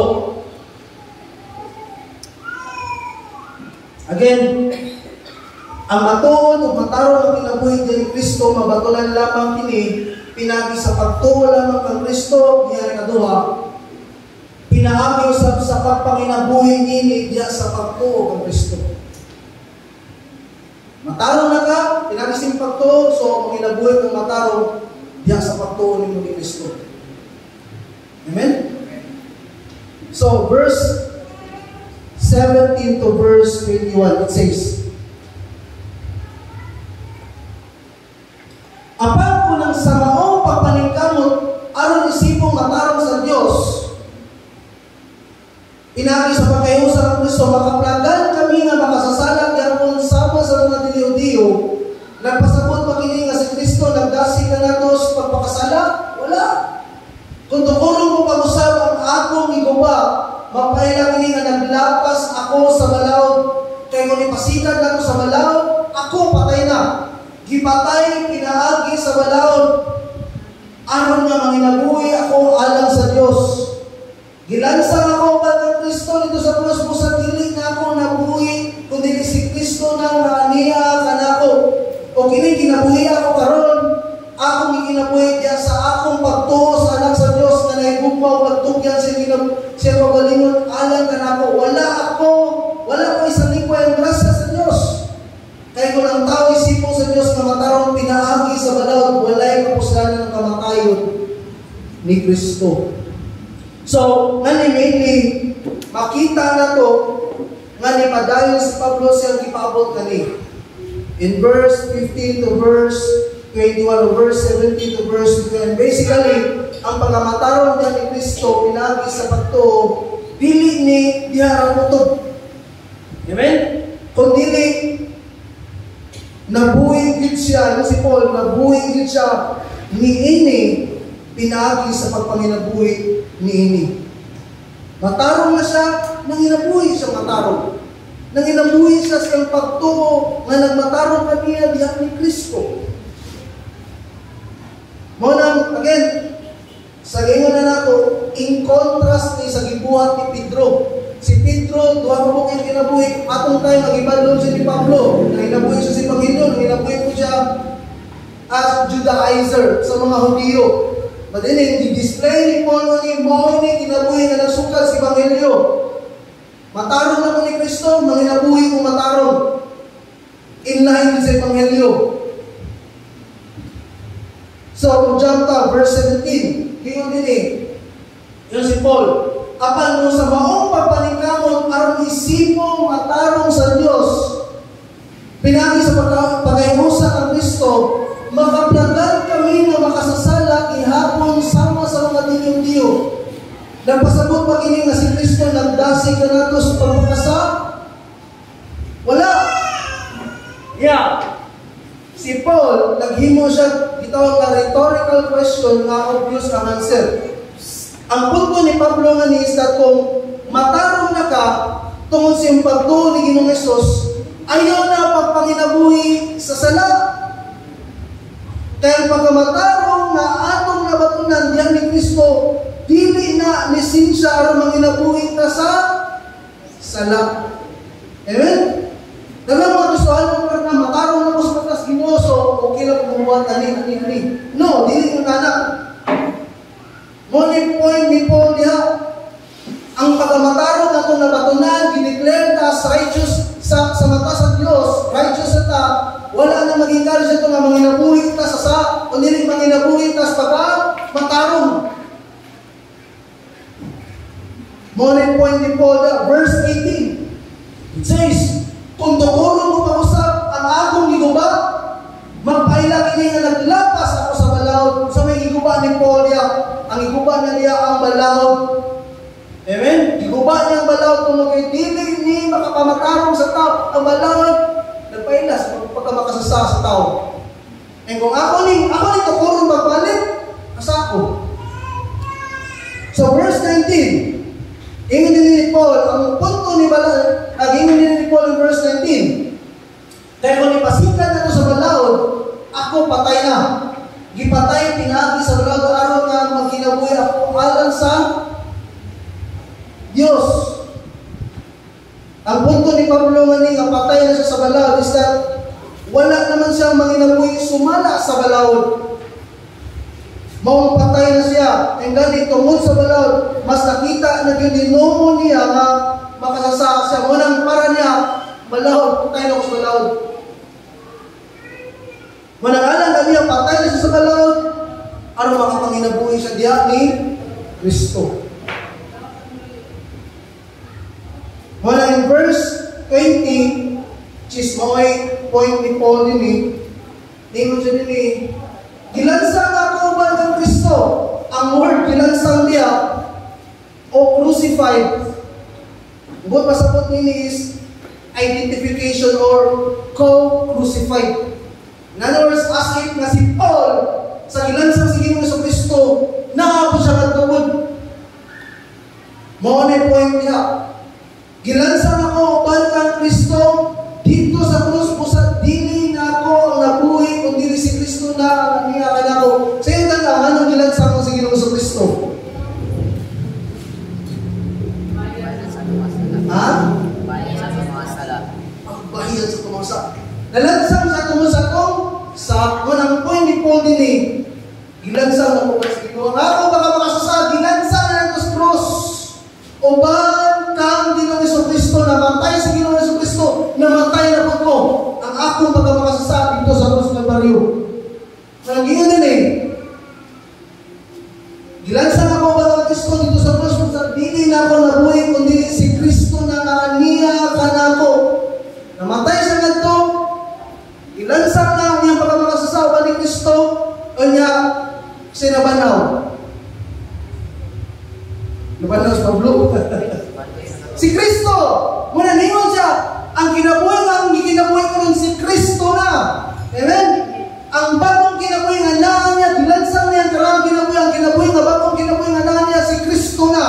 again, ang matuon o matarong ang kinabuhi ni Kristo, mabatulan lamang kini, pinagi sa pagtuo lamang kang Kristo, diyan kaduha, pinaagi usab sa pagpanginabuhi ni diya sa pagtuo kang Kristo. Matarong na ka, pinagising pagtuo, so manginabuhi kang matarong diya sa pagtuo ni Kristo. Amen? So, verse 17 to verse 21, it says, Apan ko ng sa maong pagpaningkamot, aron isipong matarong sa Diyos, pinagi sa pagkahiusa ng Kristo, makaplagan kami nga makasasalag yapon sama sa mga diliw-diyo. Nagpasabot pa kini nga si Kristo, nagdasi ka na to sa pagpakasala? Wala. Kung tukulong mo pag-usap ang akong iguba, mapaila kini nga naglapas ako sa balaod. Kaya kung ipasitan na ako sa balaod, ako patay na. Gipatay, pinaagi sa balaod. Aron nga manginabuhi ako alang sa Diyos. Gilansang ako ba ng Kristo dito sa krus mo sa dili na ako nabuhi, kundi si Kristo nang naaniya ka na ako. O kini ginabuhi ako karon, akong ginabuhi diya sa akong pagtuo sa anak sa Diyos na nako, wala ko isang lingwa yung grasya sa Dios. Kaya kung ang tao isipon sa Dios nga matarong pinaagi sa balawd, walay kapuslanan ng kamatayon ni Kristo. So, nga mainly makita na to nga ni padayon si Pablo siyang gipaabot kani. In verse 15 to verse 21, verse 17 to verse 20. Basically, ang pagkamataron niya ni Kristo pinagi sa pagtuo, dili ni diharaputod. Amen? Kung dili nabuhi gid siya, si Paul, nabuhi gid siya niini pinagi sa pagpanginabuhi niini. Matarong na siya, nanginabuhi siya matarong. Nanginabuhi siya sa pagtuo nga nagmatarong kaniya diha ni Kristo. Monang, again, sa gingon na nato, in contrast ni sa gibuhat ni Pedro. Si Pedro, duha mo kay kinabuhi, atong tayo mag-ibadlong siya ni Pablo. Nanginabuhi siya sa Panginoon, nanginabuhi ko siya as Judaizer sa mga Hudiyo. Madinig, di-display ni Paul ni mo ni kinabuhi na nagsukat si Evangelyo. Matarong na ko ni Kristo, manginabuhi ko matarong. In line sa Evangelyo. So, jump to verse 17. Hingon din yun si Paul. Apan mo sa maong pagpaningkamon aron isipong matarong sa Dios. Pinagi sa pagkaimusa ang Kristo, makaplagan kami na makasasala ihapon sama sa mga Diyo. Nagpasabot pa kini nga si Kristo nagdasig na nato sa pagpakasa? Wala. Yeah. Si Paul, naghimo siya gitawag na rhetorical question nga obvious ang answer. Ang punto ni Pablo nga ni isda kung matarong na ka tungod sa pagtuo ni Ginoong Hesus, ayaw na pagpanginabuhi sa sala. Kaya pagkamatarong na atong nabatunan diyan ni Kristo, dili na lisensya aron manginabuhi ta sa sala. Amen? Dalang mga gustuhan mo na matarong na ko sa patas Ginoo, so okay lang kumuha ani. No, dili mo na. Ngunit point ni Paul diha, ang pagkamatarong na itong nabatunan, dineclare ta sa righteous sa mata sa Diyos, righteous na ta, wala na maging karis ito nga manginabuhi ta sa kundi manginabuhi ta sa pagkamatarong. Ngunit point ni Paul diha, verse 18, it says, kung tukulong mo pausap ang akong giguba, magpaila kini nga naglapas ako sa balawd. Sa may giguba ni Paul diha, ang iguba na niya ang balawd. Amen? Iguba niya ang balawd kung magkaibilig ni makapamatarong sa tao. Ang balawd, nagpailas pagkamakasasa sa tao. And kung ako ni tukurong magpalit, asa ako. So verse 19, ingon din ni Paul, ang punto ni balawd, ingon din ni Paul in verse 19, dahil kung ipasikan na ito sa balawd, ako patay na. Gipatay, pinagi sa balawd araw nga magkinabuhi ako alang sa Diyos. Ang punto ni Pablo nga ni nga patay na siya sa balawd is that wala naman siyang magkinabuhi sumala sa balawd. Maong patay na siya. And gani tungod sa balawd, mas nakita na yung dinomo niya nga makasasa siya. Unang para niya, balawd, patay na ko sa balawd. Manangalan na niya, patay na siya sa balawd, ano makapanginabuhi siya diya ni Kristo. Muna in verse 20, which is may point ni Paul din tingnan siya din gilansang ako ba ng Kristo? Ang word gilansang niya o crucified. Good pasabot nini is identification or co-crucified. In other words, as if nga si Paul sa gilansang sa Ginoong Jesucristo, naabot siya ng tubod. Mao na point niya. Gilansang ako uban kang Kristo dito sa krus, busa dili na ako ang nabuhi kung dili si Kristo na ang niya kanako. Sa iyo na anong gilansang mo sa Ginoong Jesucristo? Ha? Bayad sa mga sala. Ang bayad sa tumasa. Nalansang sa tumasa ko sa unang point ni Paul din gilansang ako sa Ginoo. Ako baka makasasa gilansang na sa krus. Uban kang Ginoo Ilansang na ang iyang pagkakasasawa ni Kristo o niya sinabanaw. Nabanaw sa Pablo. Si Kristo! Muna ningon siya, ang kinabuhi ko rin si Kristo na. Amen? Ang bagong kinabuhi nga na niya, dilansang niya, karang kinabuhi, ang kinabuhi nga bagong kinabuhi nga na niya, si Kristo na.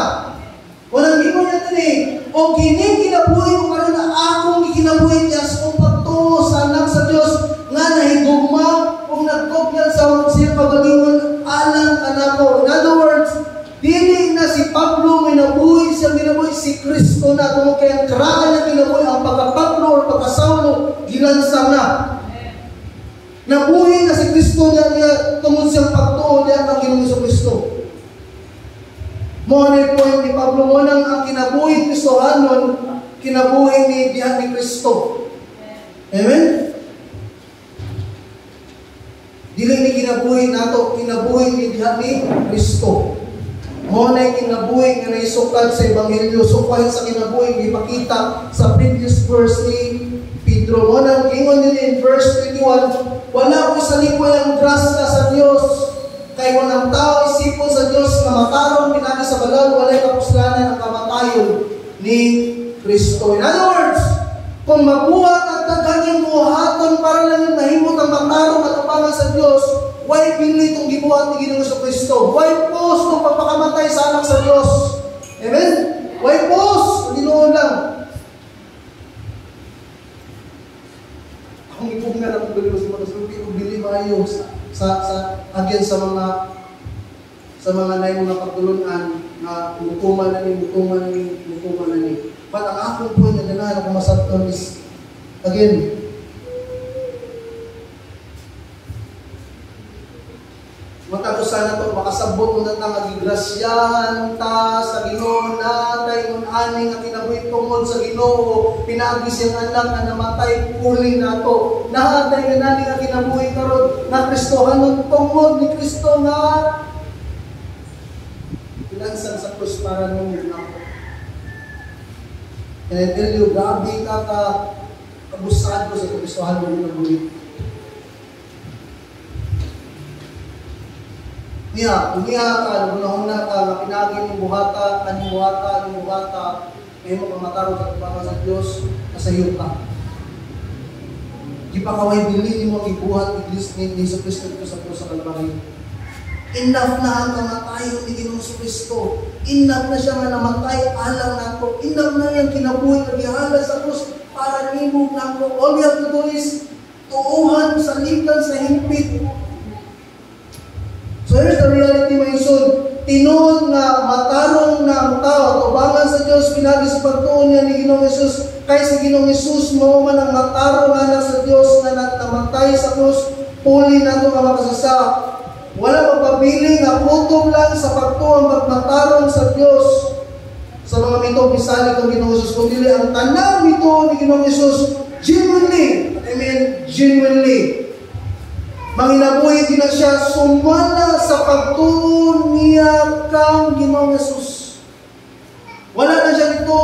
Walang ningon niya din eh, o kining kinabuhi ko karon na akong ikinabuhi niya sa pagtuo sa anak sa Diyos nga nahigugma kung nagkobyal sa siya pagalingon alang kanako. In other words, dili na si Pablo may nabuhi siya ginabuhi si Kristo na kung kaya karaan niya ginabuhi ang pagkapablo o pagkasawlo gilansang na. Nabuhi na si Kristo niya tungod siyang pagtuo niya ang Ginoong Kristo. Mo na point ni Pablo mo nang ang kinabuhi Kristohanon, kinabuhi ni diha ni Kristo. Amen? Dili ni kinabuhi nato, kinabuhi ni diha ni Kristo. Mo na kinabuhi nga naisukad sa Ebanghelyo, sukahin sa kinabuhi ipakita sa previous verse ni Pedro. Mo nang ingon din in verse 21, wala ko sa lingwa ang grasya sa Dios. Kay kung ang tao isipon sa Diyos na matarong pinagi sa balal, walay kapuslanan ang kamatayon ni Kristo. In other words, kung mabuhat at nagaging buhaton para lang yung nahimot ang matarong at upangan sa Diyos, why pinili itong gibuhat ni Ginoong Kristo? Why pos itong pagpakamatay sa anak sa Diyos? Amen? Why pos? Ginoon lang. Akong ipugnan ang bili sa mga sulpi, bili mayo again sa mga nay mga pagtulunan na mutuman na ni. But ang akong point na ganahan ako masabton is, again, matapos sana ito, makasabot mo na ito, magigrasyahan ta sa Ginoo natay, kung aning nga kinabuhi tungod sa Ginoo, pinagi siyang anak na namatay, puli na ito. Nahatay nga naning nga kinabuhi karon na Kristohanon tungod ni Kristo nga pinansan sa krus para nung ako. And I tell you, grabe ka kabusado sa Kristohanon ng kinabuhi. Niya, ka, una-una ka, nga pinagi ng buhata, ngayon mo pamatarong sa kapangan sa Diyos, nasayo ka. Di pa kaway bilhin mo ang ibuhat ni Jesu Cristo dito sa krus sa Kalbaryo. Enough na ang namatayon ni Ginoong Kristo. Enough na siya nga namatay alang nato. Enough na yung kinabuhi na gihala sa krus para nimog nato. All we have to do is tuuhan sa litan, sa himpit. So here's the reality, my son. Tinuod nga matarong na ang tao, tubangan sa Diyos, pinagi sa pagtuon niya ni Ginoong Jesus, kay si Ginoong Jesus, mo man ang matarong anak sa Diyos na namatay sa krus, puli na ito nga makasasa. Wala magpabiling nga putob lang sa pagtuon magmatarong sa Diyos. Sa mga mito, pisali kong Ginoong Jesus, kung dili ang tanang mito ni Ginoong Jesus, genuinely, genuinely, manginabuhi din na siya sumala sa pagtuon niya kang Ginoong Jesus. Wala na siya nito,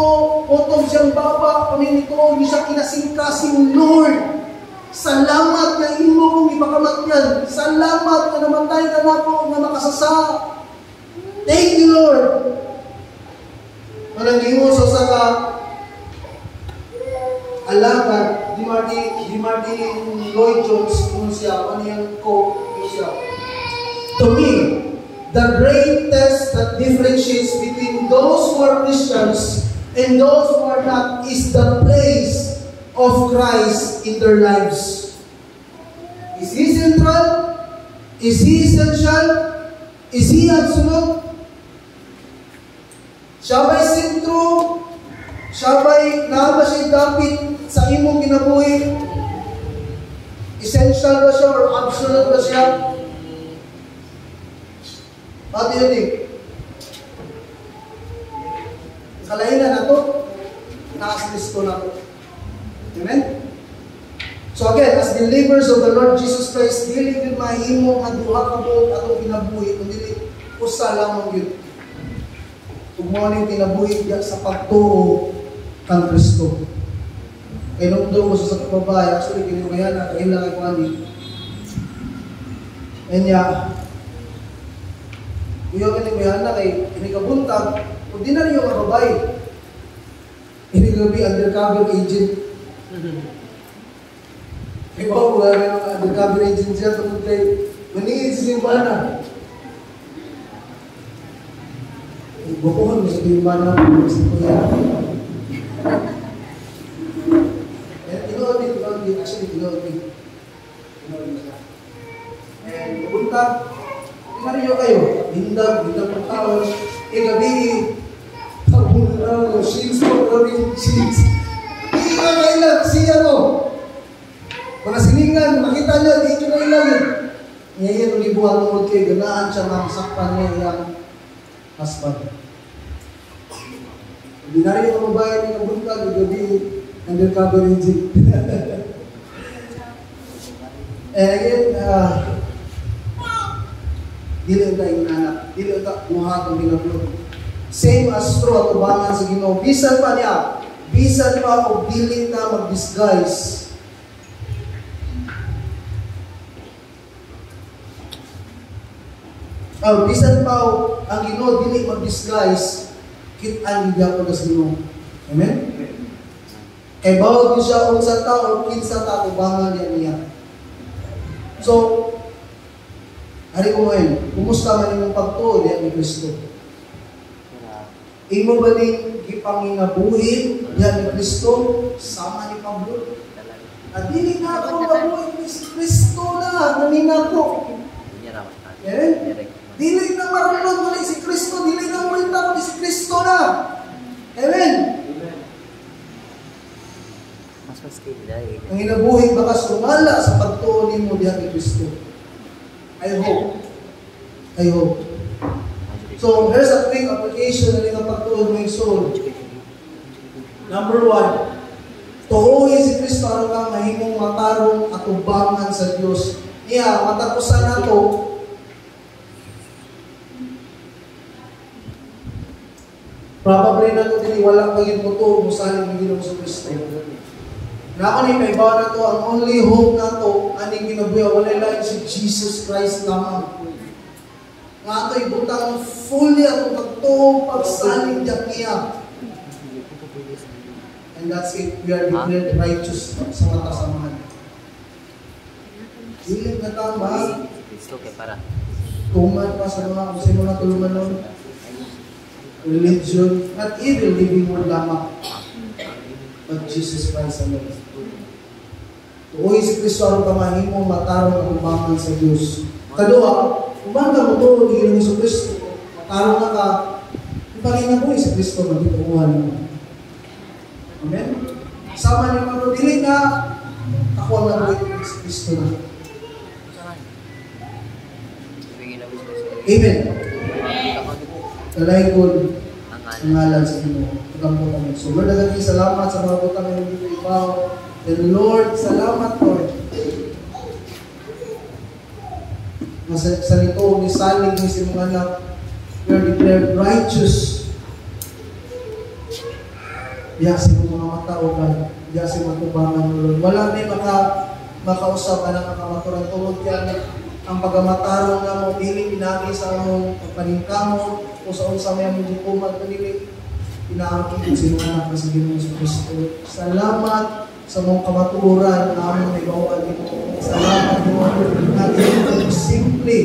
utog siyang baba, kunin nito, hindi siya kinasingkasing Lord. Salamat na imo kong ipakamatyan. Salamat na namatay ka na po na makasasa. Thank you, Lord. Walang imo sa saka alaga, Di Martin Lloyd Jones kung siya, ano yung quote siya. To me, the greatest that differentiates between those who are Christians and those who are not is the place of Christ in their lives. Is He central? Is He essential? Is He absolute? Siya ba'y sentro? Siya ba'y naaba siya dapit sa imong kinabuhi? Essential ba siya or absolute ba siya? Pati yun eh. Kalainan na ito, nakaslisto na ito. Amen? So again, as believers of the Lord Jesus Christ, dili yun mahimo nga duha ka buot atong kinabuhi, kundi usa lamang yun. Kung mo ning kinabuhi sa pagtuo kang Kristo. Kaya nung doon ko sa babae, actually, kinumayan na, kaya lang ako ani. And yung kinumayan na kay kinikabuntag, kung di na rin yung babae, gabi undercover agent. Kaya pa, wala rin ang undercover agent siya, tungkol kay maningin sa simbana. Bukuhan mo sa simbana, sa kuya. Actually, and pupunta, tinariyo kayo, hindag ng tao, gabi, pag-unang shields po, gawin shields. Hindi ka kailan, siya to. Mga siningan, makita niyo, di ka kailan. Ngayon, ulibuhan tungkol kayo, ganaan siya makasakpan niya yung husband. Binariyo ang babae ng kabuntag, gabi, undercover agent. And again, dili tayo anak, dili tayo muha itong ginagulog. Same as true at ubangan sa Ginoo. Bisan pa niya, bisan pa o dili na mag-disguise. Bisan pa o ang Ginoo dili mag-disguise, kit-an niya po sa Ginoo. Amen? Kaya bawag niyo siya sa tao, kinsa ta ubangan niya. So, hari ko ngayon, kumusta man yung pagtuon niya ni Kristo? Imo ba ni gipanginabuhin niya ni Kristo sama ni Pablo? At dili na ako mabuhin ni Kristo na, nanina ko. Dili na marunod mo ni si Kristo, dili na mulinta mo ni si Kristo na. Amen? Ang inabuhin baka sumala sa pagtuon mo diha kay Kristo. I hope. So, here's a quick application na nga pagtuon mo yung soul. Number 1, tuhoy si Kristo aron kang mahimong matarong at ubangan sa Dios. Niya, matapusan na to. Probably na ito din walang kaging puto musanin ng Ginoo sa Kristo. Na ako may bawa na to, ang only hope na to, aning ginabuya, wala lang si Jesus Christ lamang. Nga ito, ibutang fully at pagtuong pagsaling diyak niya. And that's it, we are declared righteous sa mata samahan. Hilig na tama, tuman pa sa mga tulungan nun, religion, not even living word lamang, but Jesus Christ alone. Tuhoy si Kristo aron ka mahimong matarong ang ubangan sa Diyos. Kadua, umanda mo to, higilin ni Kristo, matarong na ka, ipanginabuhi si Kristo, magitukuhan mo. Amen? Sama ni Pablo, dili na, ako ang nabuhi si Kristo na. Amen. Kalay ko, ang ngalan sa Ginoo. Pagkamputan mo. So, Lord, nagaging salamat sa mga butang ng dito ibaw. And Lord, salamat Lord. Sa nito, misalig ni si mga anak, we are declared righteous. Yasin mo mga mata o ka, yasin mo tubangan mo Lord. Wala may makausap na nakamaturan tulog yan. Ang pagamatarong na mo, piling pinagi sa among paningkamot, o sa unsa may among hukuman, pinili, pinaangkin si mga anak na sa Ginoo sa Kristo. Salamat sa mong kamaturan na among nagawaan dito. Salamat mo, natin simple.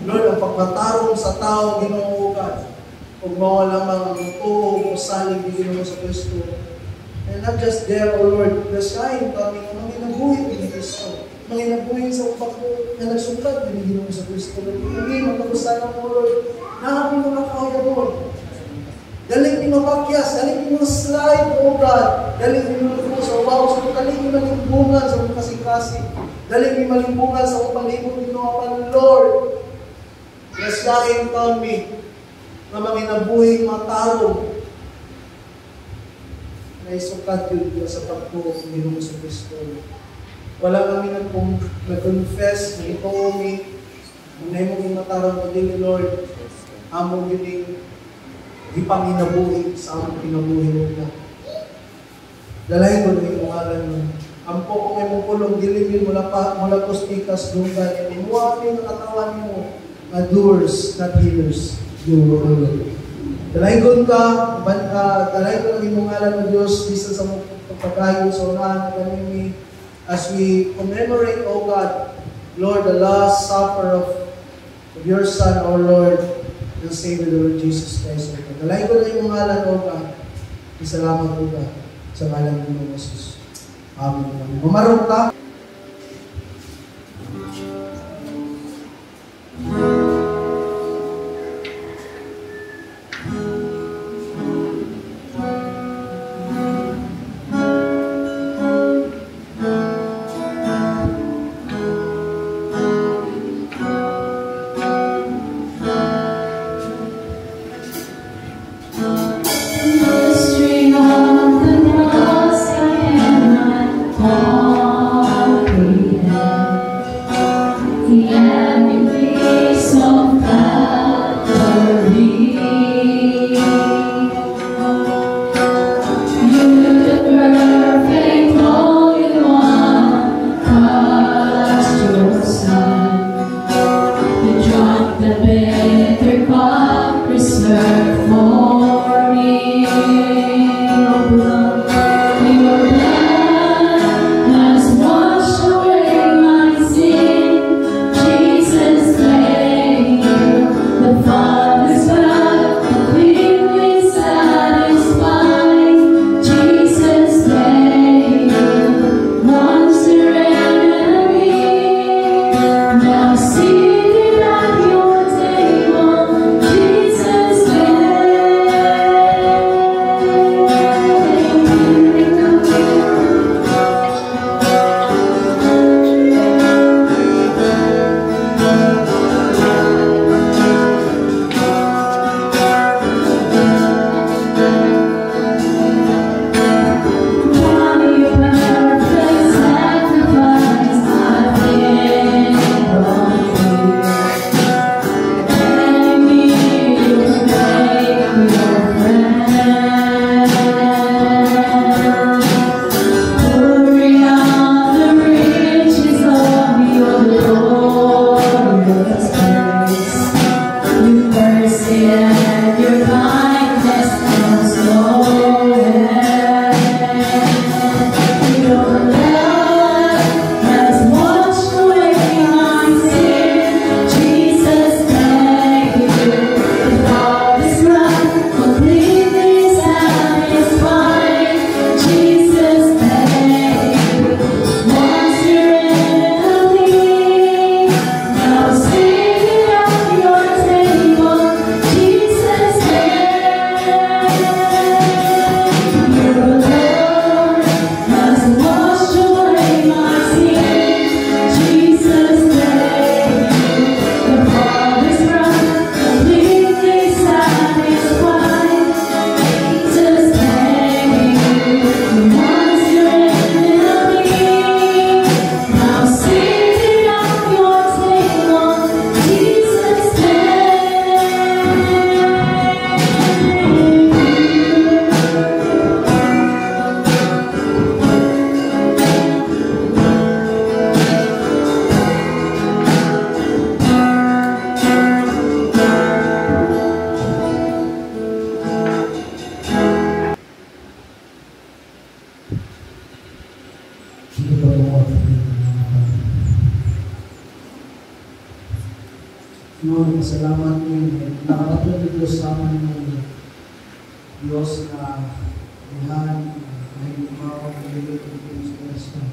Lord, ang pagmatarong sa tao, ginuugan. Huwag mo lamang ang tuo o salig ni Ginoo sa Kristo. And not just there, O Lord, the shine coming, ang inabuhin ni Kristo. Ang inabuhin sa upak ko na nagsukat ni Ginoo sa Kristo. Hindi, magkagusan ang Lord. Nakapin mo na kaya, Lord. Daling ni mapakyas, daling ni slide, O God. Daling ni malupo sa ubaw, daling ni malimbungan sa mga kasing-kasing. Daling ni malimbungan sa upang libong ginawa Lord. Yasahin kami na manginabuhing matarong na isukat yun sa pagtuo ng Ginoo sa Kristo. Wala kami nag-confess, nag-ito kami, na yung matarong pagdili, Lord, among gining di panginabuhi sa among pinabuhi mo. Dalahin mo na ngalan mo. Ampo kung may mupulong dilingin mula po stikas dunggan. Imuha kami ng katawan mo na doers, not healers. You will. Dalaygon ka, dalaygon ang imong ngalan mo Diyos, bisan sa mong pagpagayon sa unahan kami as we commemorate, O God, Lord, the last supper of your Son, our Lord, and Savior, the Lord Jesus Christ. Dalaygon ang imong ngalan, O God. Salamat, O God, sa ngalan mo, Jesus. Amen. Mamarong ka. Lord, salamat ngayon. Nakapatid ng Diyos sa amin ng Diyos na ilan, mahimaw, mahilig ng Diyos Kristo.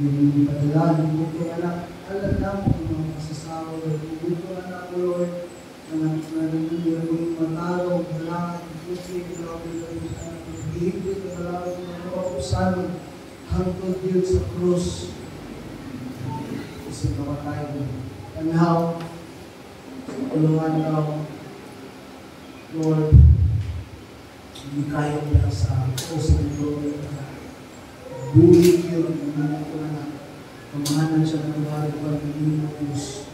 Yung padala, yung buto anak, alam na mo ang mga kasasawa, yung buto anak ko, Lord, na nangyayari yung matarong, malakad, puti, grabe, hihigit, malakad, malukusan, hangtod yun sa krus. Kasi kapatay mo. And how, tulungan daw, Lord, hindi kayo nila sa pusong Lord, bulit yun, hindi ko na, pamahanan siya ng lugar, pag-ibig ng Diyos.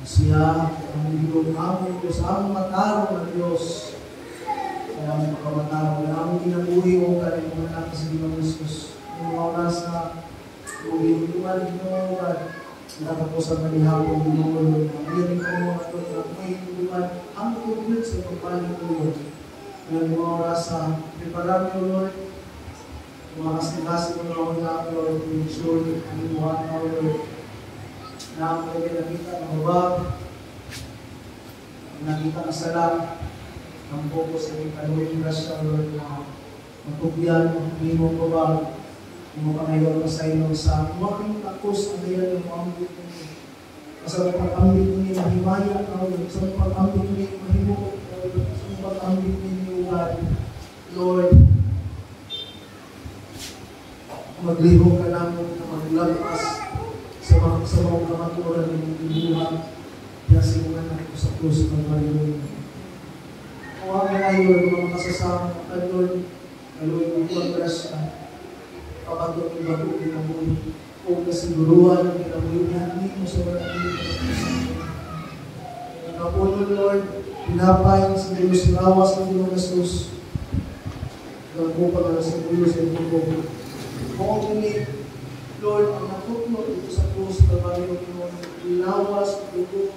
Siya, ang Diyos, aming Diyos, aming matarong ng Diyos, kaya aming pagkamatarong, kaya aming kinabuhi o kalimang anak sa Ginong Jesus. yung mga oras na luman mo, natapos ang manihapon mo, mayroon ko mo ito na may luman, ang tubig sa pagpaling ko, Lord. Ngayon mga oras sa preparan ko, Lord, mga kasi mo na ako na, Lord, to ensure ang imuhan na, Lord, na ang nakita na mabab, nakita na salam, ang focus sa ikaluhin grasya, Lord, na matugyan, minimum ko ba, yung mga pangayon na sa inyo sa mga takos na ganyan yung pag-ambit ninyo. Sa pag-ambit ninyo, mahimaya na, sa pag-ambit ninyo, mahimok, sa pag-ambit ninyo, Lord, maglihok ka namin na maglagas sa mga kamaturan ng ibuhan, kaya sinuman natin sa krus ng Panginoon. Kung ang ngayon, mga kasasama ka, Lord, Lord, ang buwan grasya, kapatid ng bago kinabuhi, o kasiguruhan ng kinabuhi niya, hindi mo sa mga Kapunod, Lord, pinapay sa Diyos, lawas ng Diyos Jesus, nagpupa na sa Diyos sa Diyos. Kung ini, Lord, ang nakutlo ito sa krus na Panginoon, lawas, dugo,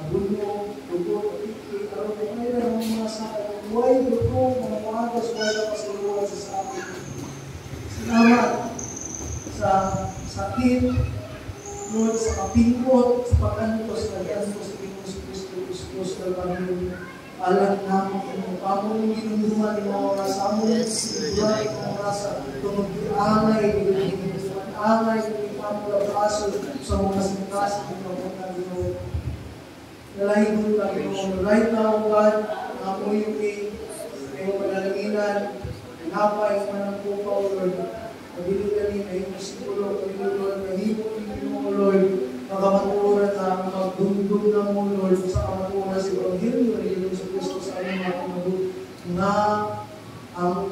dugo, pagkiki, araw ko ngayon ang mga sa buhay, dugo, mga maagas, wala pasiluhan sa amin. Salamat sa sakit, Lord, sa kapingkot, sa pagkantos, sa pagkantos, sa Kristus, na Panginoon. Alam namin kung paano yung ginunduman ng mga oras, sa among buhay, ng oras, tungkol angay, angay, yung pamulapaso, sa mga sinikas, ng mga Panginoon. Nalahin mo lang, Panginoon, right now, God, na mo yung panalanginan, napay, manang pupaw, Lord, pagbilog ganin, na yung sikulo, pagbilog, Lord, nahimot mo, Lord, makamaturan na magdumdum na mo, Lord, sa kamaturan si Evangelio, rin sa Kristo sa aming mga kumagod, na ang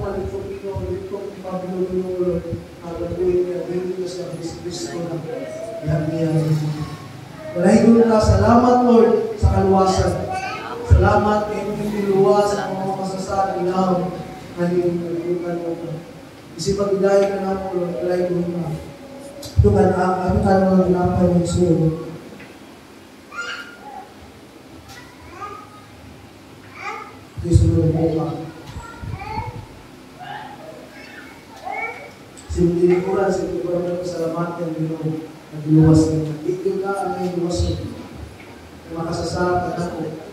malikot nito, malikot ng pagbilog mo, Lord, nagabuhin niya, bilog na siya, Kristo na, yan. Malahin ka, salamat, Lord, sa kaluwasan. Salamat, kayong luwas sa mga masasaan, ilaw, na iyong nagulutan mo. Isipag-idaya ka na mo, Lord, malahin ka. Ito ka na, ano ka naman ginapay ng suyo. Ito yung sunod mo ka. Sinilikuran, sinilikuran ko salamat ng Ginoo. Nagluwas ka. Ito ka, ano yung luwas mo. Makasasarap ka ako.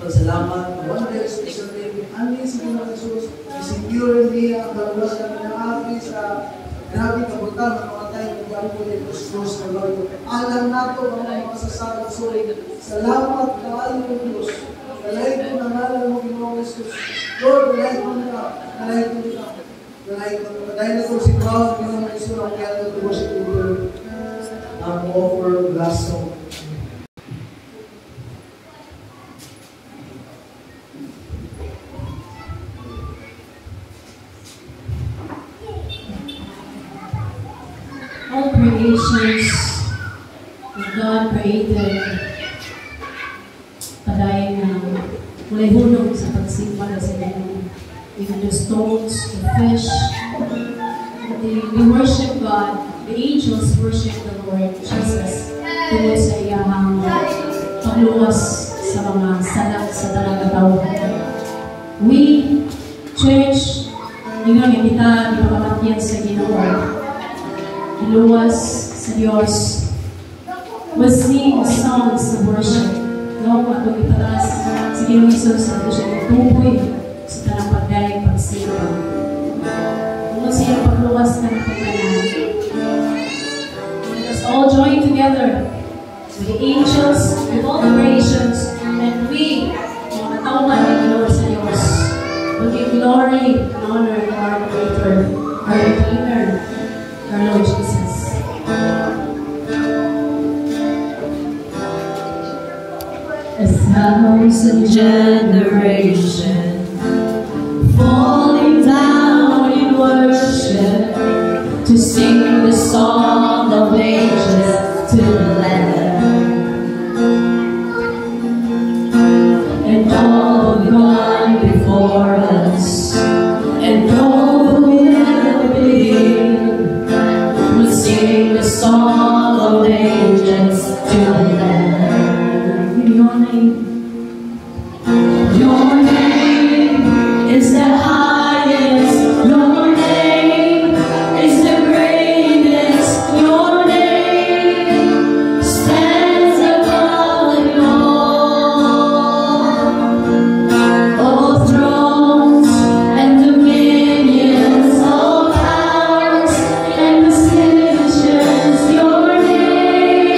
Salamat. One day, special day. Ano yung sige na Jesus? Isecure niya ang kaluwas na pinakaki sa grabe kabutan ng mga tayo ng gano'n ko ng Diyos na Lord. Alam nato ang mga masasabi. So, salamat kayo ng Diyos. Nalahin ko na ngalan mo Ginoong Jesus. Lord, nalahin ko na. Nalahin ko na. Nalahin ko na. Dahil na ito si Brown, Ginoong Jesus, ang kaya na ito worship you, Lord. Ang offer glass song. All creations that God created, padayon na mulay hulog sa pagsimba sa Ginoo. Even the stones, the fish, we worship God. The angels worship the Lord Jesus tungkol sa iyahang pagluwas sa mga salat sa dalagatawahan. We, church, ingon kita ipapamatyan sa Ginoo. Iluwas sa Diyos. We'll sing songs of worship. No, atong itaas sa Ginoong Hesus sa siya itupoy sa tanang pagdayag pagsimba. Kung siya pagluwas ng pagkanan. Let us all join together with the angels, with all the creations, and we, mga tauhan ng Lord sa Diyos, will give glory and honor to our Creator, our Redeemer, our Lord Jesus. A thousand generations falling down in worship to sing the song of ages to the Lamb, and all who gone before us, and all who will song of ages to the land. Your name is the highest. Your name is the greatest. Your name stands above it all thrones and dominions, all powers and positions. Your name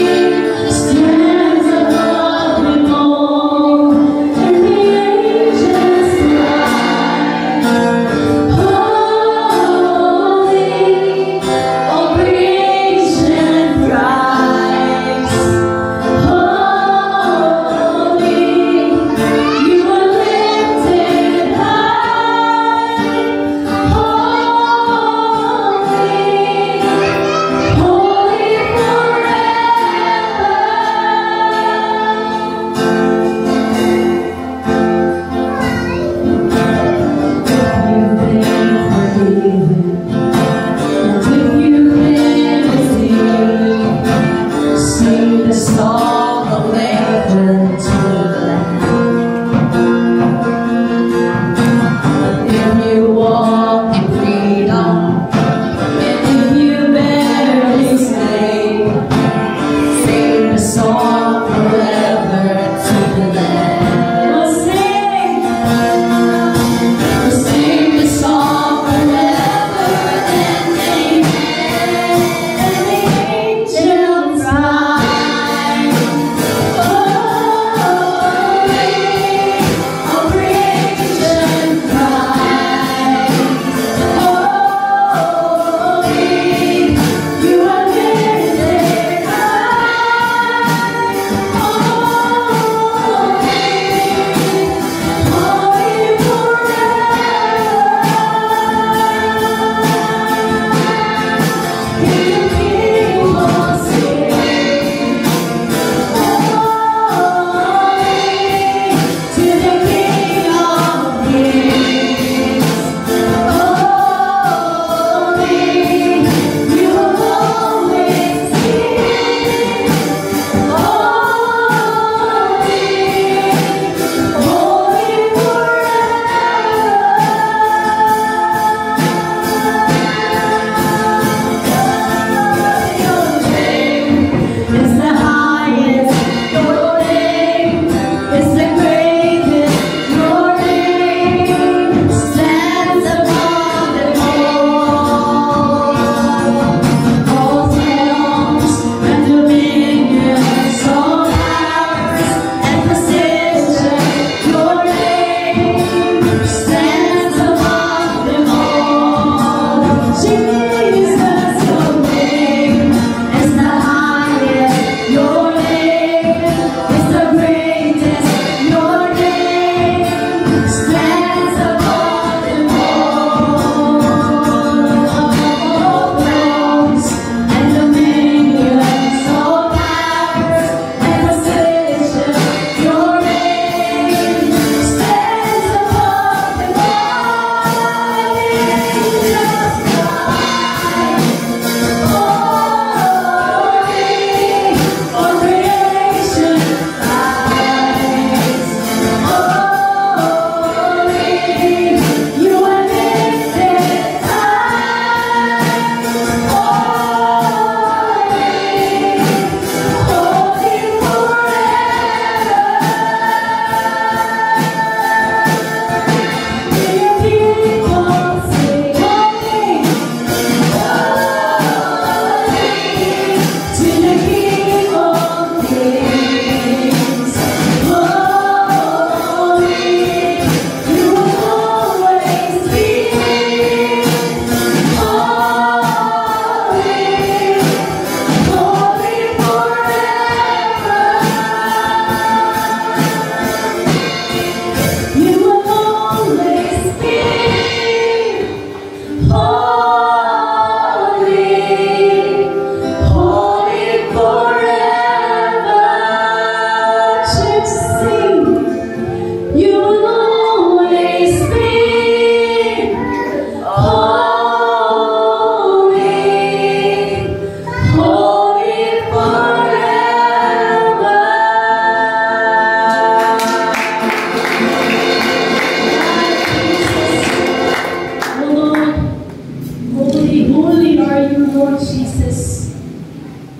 Jesus.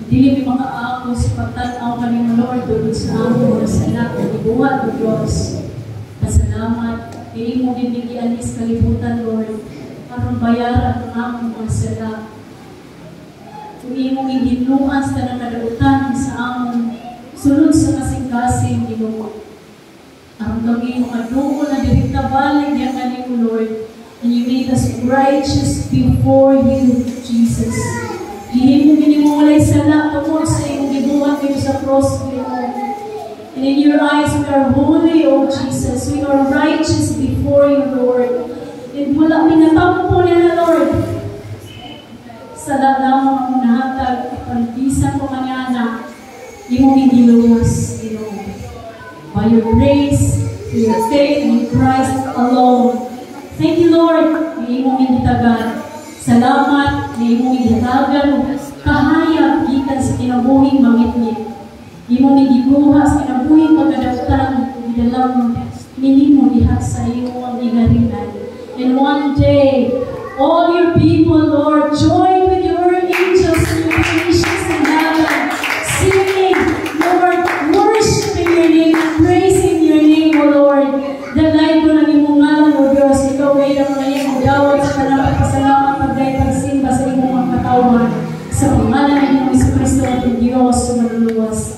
Dili mi mga ako sa pagtanaw kanimo Lord tungod sa among mga sala ug gibuhat o Dios. Pasalamat kay imo gialis kalibutan Lord aron bayaran ang among mga sala. Kung imo ginuan sa tanang kadautan sa among sulod sa kasing-kasing Ginoo. Aron kami makadungol na direkta balik niya kanimo Lord. And you made us righteous before you, Jesus. Gihimo ginimulay sala tungod sa iyong gibuhat dito sa cross, Lord. And in your eyes we are holy, O Jesus. We are righteous before you, Lord. And wala pinatampo na Lord. Sala lamang ang nahatag, ipantisan ko kanyana, iyong iniluwas, Lord. By your grace, through your faith in Christ alone. Thank you, Lord, may imong initagan. Salamat, may imong initagan. Kahayag gikan sa kinabuhing mangitngit. Imong igiguha sa kinabuhing pagkadaptan. Idalang minimo diha sa iyong igaringan. And one day, all your people, Lord, join with your angels and your creations in heaven, singing, Lord, worshiping your name, praising your name, O Lord. Dalay ko ng imong ngalan, O Diyos, ikaw ay ang mayang dawat sa kanang pasalamat pagday pagsimba sa imong mga katawan. Sa pangalan ng Hesus Kristo at Diyos, sumaluluwas.